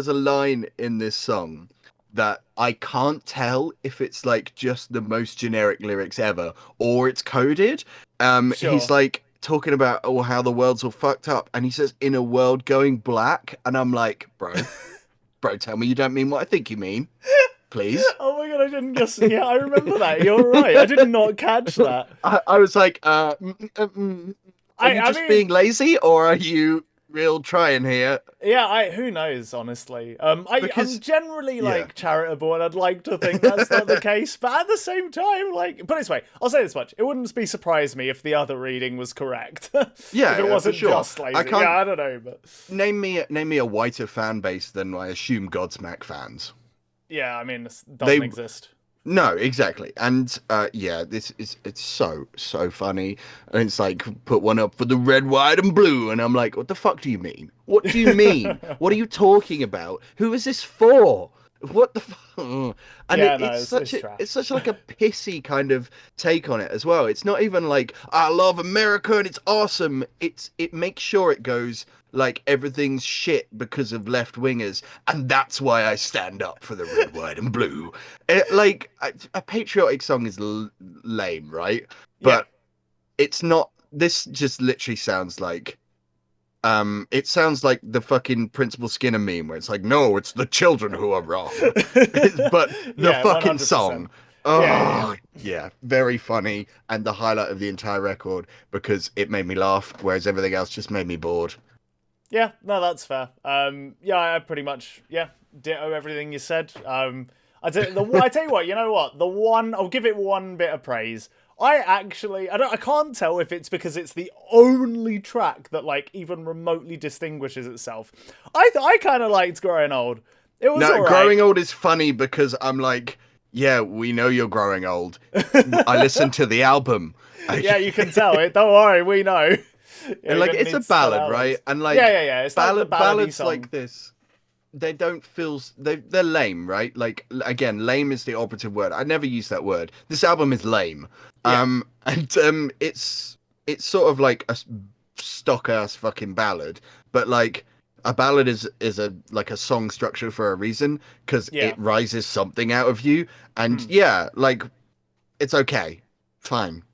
a line in this song that I can't tell if it's like just the most generic lyrics ever or it's coded. Sure. He's like talking about how the world's all fucked up, and he says in a world going black, and I'm like, bro, tell me you don't mean what I think you mean, please. Oh my god, I didn't just. Yeah, I remember that. You're right. I did not catch that. I was like, are you just being lazy or are you real trying here? Yeah, who knows, honestly. I'm generally like yeah. charitable, and I'd like to think that's not the case, but at the same time, like, put it this way, I'll say this much: it wouldn't surprise me if the other reading was correct. Yeah, if it wasn't for sure. just lazy. I I don't know, but name me a whiter fan base than I assume Godsmack fans. yeah, I mean, it doesn't exist. No, exactly. And yeah, it's so funny. And it's like, put one up for the red, white, and blue. And I'm like, what the fuck do you mean? What do you mean? What are you talking about? Who is this for? What the fuck? And Yeah, it's such like a pissy kind of take on it as well. It's not even like, I love America and it's awesome. It makes sure it goes like everything's shit because of left wingers, and that's why I stand up for the red, white, and blue. Like a patriotic song is lame, right? But it's not. This just literally sounds like, it sounds like the fucking Principal Skinner meme where it's like, no, it's the children who are wrong. But the fucking 100%. song. Oh, yeah, very funny, and the highlight of the entire record because it made me laugh, whereas everything else just made me bored. Yeah, no, that's fair. Yeah, I pretty much ditto everything you said. I tell you what, you know what? I'll give it one bit of praise. I can't tell if it's because it's the only track that like even remotely distinguishes itself. I kind of liked Growing Old. It was all right. Growing Old is funny because I'm like, yeah, we know you're growing old. I listened to the album. Yeah, you can tell it. Don't worry, we know. Yeah, and like it's a ballad, right? And like It's ballads song. like this, they don't feel they're lame, right? Like again, lame is the operative word. I never use that word. This album is lame. Yeah. It's sort of like a stock ass fucking ballad, but like a ballad is a like a song structure for a reason because it rises something out of you, and like it's okay, fine,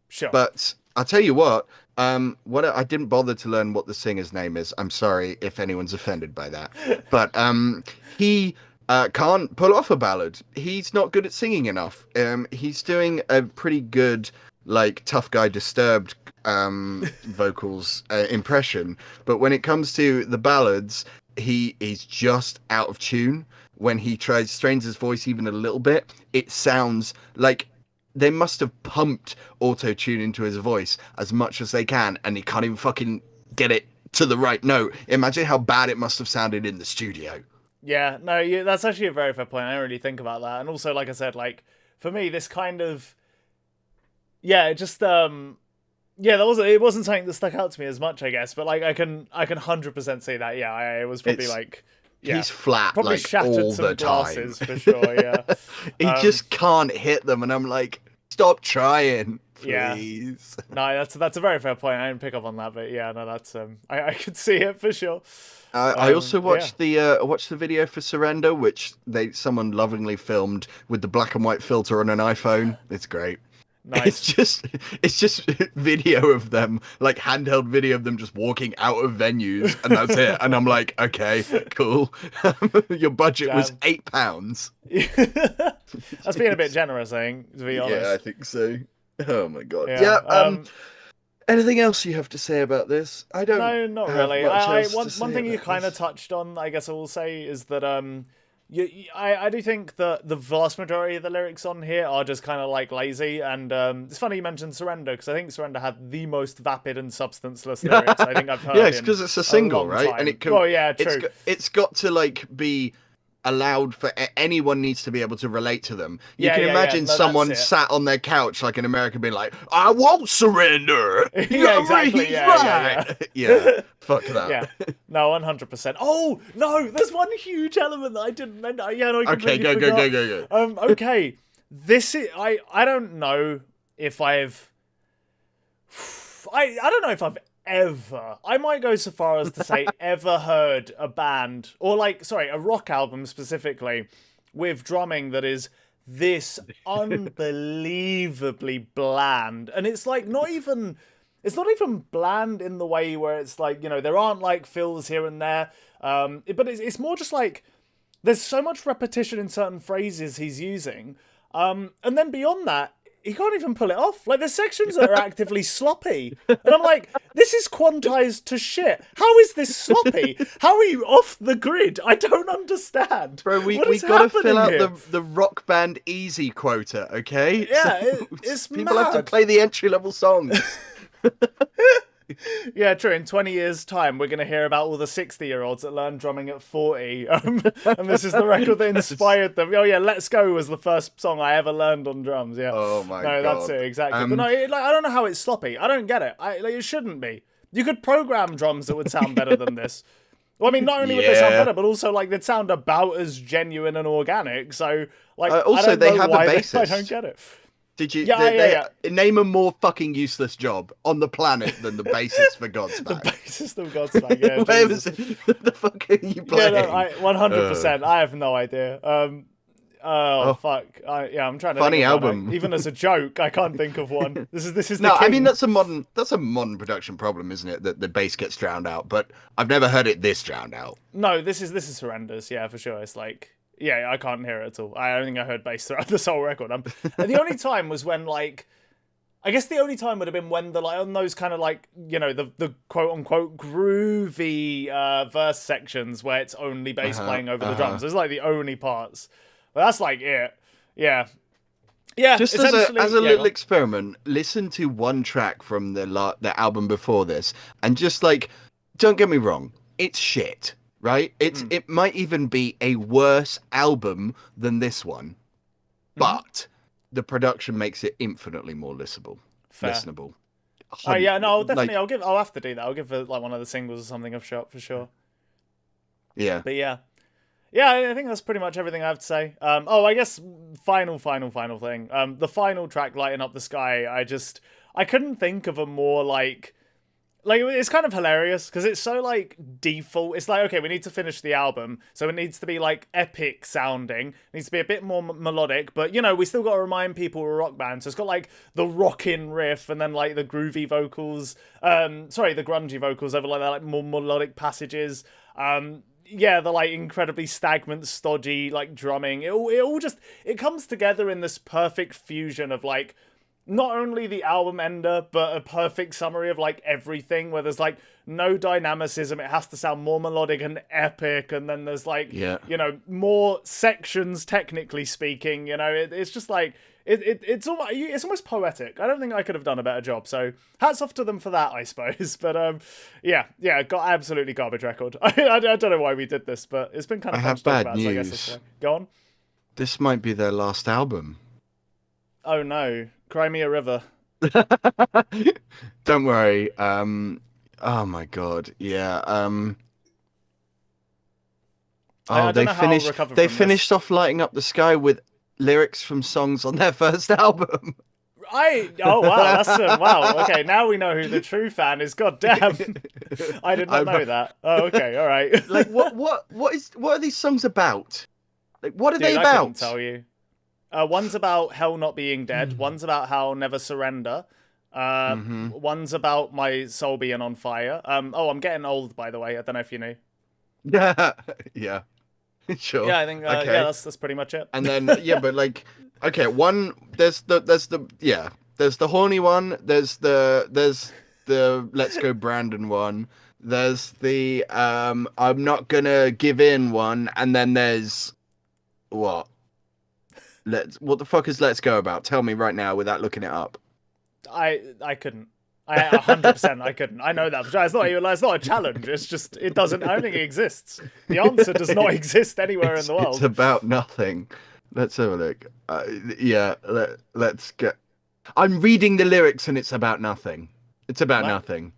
sure. But I'll tell you what I didn't bother to learn what the singer's name is. I'm sorry if anyone's offended by that, but he can't pull off a ballad. He's not good at singing enough. He's doing a pretty good like tough guy Disturbed vocals impression, but when it comes to the ballads, he's just out of tune. When he strains his voice even a little bit, it sounds like they must have pumped auto-tune into his voice as much as they can, and he can't even fucking get it to the right note. Imagine how bad it must have sounded in the studio. Yeah, no, that's actually a very fair point. I don't really think about that. And also, like I said, like for me, this kind of it just it wasn't something that stuck out to me as much, I guess. But like I can 100% say that. Yeah, it was probably he's flat probably like shattered all some the glasses time for sure. Yeah, he just can't hit them, and I'm like, stop trying, please. Yeah. No, that's a very fair point. I didn't pick up on that, but yeah, no, that's I could see it for sure. I also watched the video for Surrender, which someone lovingly filmed with the black and white filter on an iPhone. It's great. Nice. It's just video of them, like handheld video of them just walking out of venues, and that's it. And I'm like, okay, cool. Your budget was £8. That's being a bit generous, I think, to be honest. Yeah, I think so. Oh my god. Yeah. Anything else you have to say about this? I don't. No, not really. One thing you kind of touched on, I guess I will say, is that I do think that the vast majority of the lyrics on here are just kind of like lazy, and it's funny you mentioned Surrender, because I think Surrender had the most vapid and substanceless lyrics I think I've heard. Yeah, it's because it's a single, right? Time. And it can. Well, yeah, true. It's got to like be allowed for anyone needs to be able to relate to them. You Yeah, can yeah, imagine no, someone that's it. sat on their couch like an American being like, I won't surrender. Yeah, exactly. He's Yeah. right. Yeah, fuck that. Yeah, no, 100%. Oh no, there's one huge element that I didn't mention. Yeah, no, I Okay, completely go, forgot. go, go. Okay, this is I don't know if I don't know if I've ever, I might go so far as to say ever heard a band, or like, sorry, a rock album specifically, with drumming that is this unbelievably bland. And it's like it's not even bland in the way where it's like, there aren't like fills here and there. But it's more just like, there's so much repetition in certain phrases he's using. And then beyond that, he can't even pull it off. Like, there's sections that are actively sloppy. And I'm like, this is quantized to shit. How is this sloppy? How are you off the grid? I don't understand. Bro, we What is got to happening fill out here? the rock band easy quota, okay? Yeah, So it's people have to mad. play the entry-level songs. Yeah, true. In 20 years' time, we're going to hear about all the 60-year-olds that learned drumming at 40. And this is the record that inspired them. Oh, yeah, Let's Go was the first song I ever learned on drums. Yeah. Oh, my No, God. that's it, exactly. But no, I don't know how it's sloppy. I don't get it. It shouldn't be. You could program drums that would sound better than this. Well, I mean, not only would they sound Yeah. better, but also, like, they'd sound about as genuine and organic. So, like, Also, I don't they know have a why bassist. I don't get it. Did you Yeah. name a more fucking useless job on the planet than the bassist for Godsmack? Bassist of Godsmack, yeah. Where Jesus. was it? What the fuck are you Yeah, playing? no, 100%. I have no idea. Fuck. I'm trying to Funny think about album. it. Even as a joke, I can't think of one. This is the No, I king. mean that's a modern production problem, isn't it? That the bass gets drowned out, but I've never heard it this drowned out. No, this is horrendous. Yeah, for sure. It's like, yeah, I can't hear it at all. I don't think I heard bass throughout this whole record. And the only time was when, like, I guess the only time would have been when on those kind of like, the quote unquote groovy verse sections where it's only bass playing over the drums. Those are like the only parts. But that's like it. Yeah. Yeah. Just as a go little on. experiment, listen to one track from the album before this, and just like, don't get me wrong, it's shit, right? It might even be a worse album than this one, but the production makes it infinitely more Fair. listenable. Oh yeah, no, definitely. Like, I'll have to do that. I'll give it like one of the singles or something I've shot for sure. yeah. But yeah, I think that's pretty much everything I have to say. I guess final thing. The final track, "Lighten Up the Sky." I couldn't think of a more like it's kind of hilarious because it's so like default. It's like, okay, we need to finish the album, so it needs to be like epic sounding. It needs to be a bit more melodic, but we still got to remind people we're a rock band. So it's got like the rockin' riff and then like the groovy vocals. The grungy vocals over like that, like more melodic passages. The like incredibly stagnant, stodgy like drumming. It all just comes together in this perfect fusion of like, not only the album ender, but a perfect summary of like everything, where there's like no dynamicism. It has to sound more melodic and epic, and then there's like more sections, technically speaking. It's just like it's almost poetic. I don't think I could have done a better job. So hats off to them for that, I suppose. But got absolutely garbage record. I don't know why we did this, but it's been kind of I fun have to talk bad about. So I guess news. go on. This might be their last album. Oh no. Cry Me a River. Don't worry. Oh my god. Yeah. I don't know how I'll recover They from finished off Lighting Up the Sky with lyrics from songs on their first album. Oh wow, wow. Okay, now we know who the true fan is. God damn, I did not know that. Oh, okay, all right. Like what are these songs about? Like what are Dude, they I about? couldn't tell you. One's about hell not being dead. One's about how I'll never surrender. One's about my soul being on fire. I'm getting old, by the way. I don't know if you knew. Yeah, yeah, sure. Yeah, I think okay. that's pretty much it. And then but like, okay, there's the horny one. There's the Let's Go Brandon one. There's the I'm not gonna give in one, and then there's what? What the fuck is Let's Go about? Tell me right now without looking it up. I couldn't. I 100% I couldn't. I know that. It's not a challenge. It's just it doesn't. I don't think it exists. The answer does not exist anywhere in the world. It's about nothing. Let's have a look. Let's get. I'm reading the lyrics and it's about nothing. It's about nothing.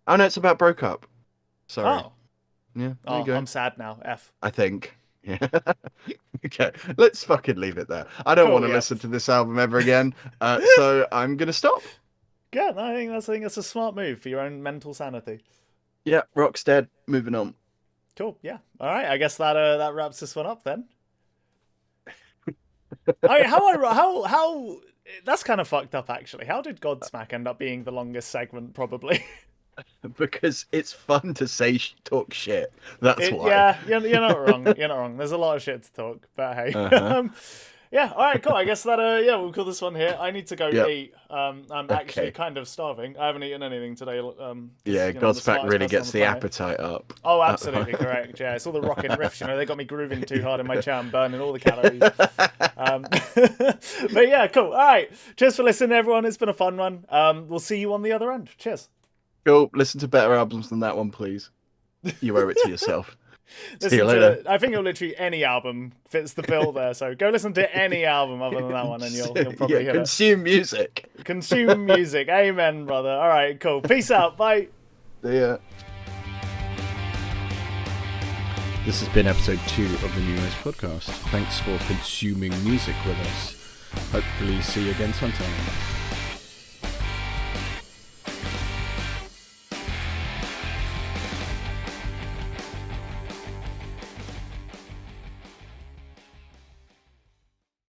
Oh no, it's about broke up. Sorry. Oh. Yeah. There you go. I'm sad now. F. I think. Yeah. Okay. Let's fucking leave it there. I don't want to listen to this album ever again. So I'm gonna stop. Yeah, no, I think that's a smart move for your own mental sanity. Yeah, Rock's dead. Moving on. Cool. Yeah. All right. I guess that wraps this one up then. How that's kind of fucked up actually. How did Godsmack end up being the longest segment? Probably because it's fun to talk shit. That's why. Yeah, you're not wrong. You're not wrong. There's a lot of shit to talk, but hey. Yeah, all right, cool. I guess that, we'll call this one here. I need to go eat. I'm actually kind of starving. I haven't eaten anything today. Godsmack really gets the appetite up. Oh, absolutely correct. Yeah, it's all the rockin' riffs, they got me grooving too hard in my chair. I'm burning all the calories. But yeah, cool. All right. Cheers for listening, everyone. It's been a fun one. We'll see you on the other end. Cheers. Cool. Listen to better albums than that one, please. You owe it to yourself. See you later. I think literally any album fits the bill there. So go listen to any album other than that one, and you'll probably hit consume music. Consume music. Amen, brother. All right, cool. Peace out. Bye. See ya. This has been episode 2 of the New Noise podcast. Thanks for consuming music with us. Hopefully see you again sometime.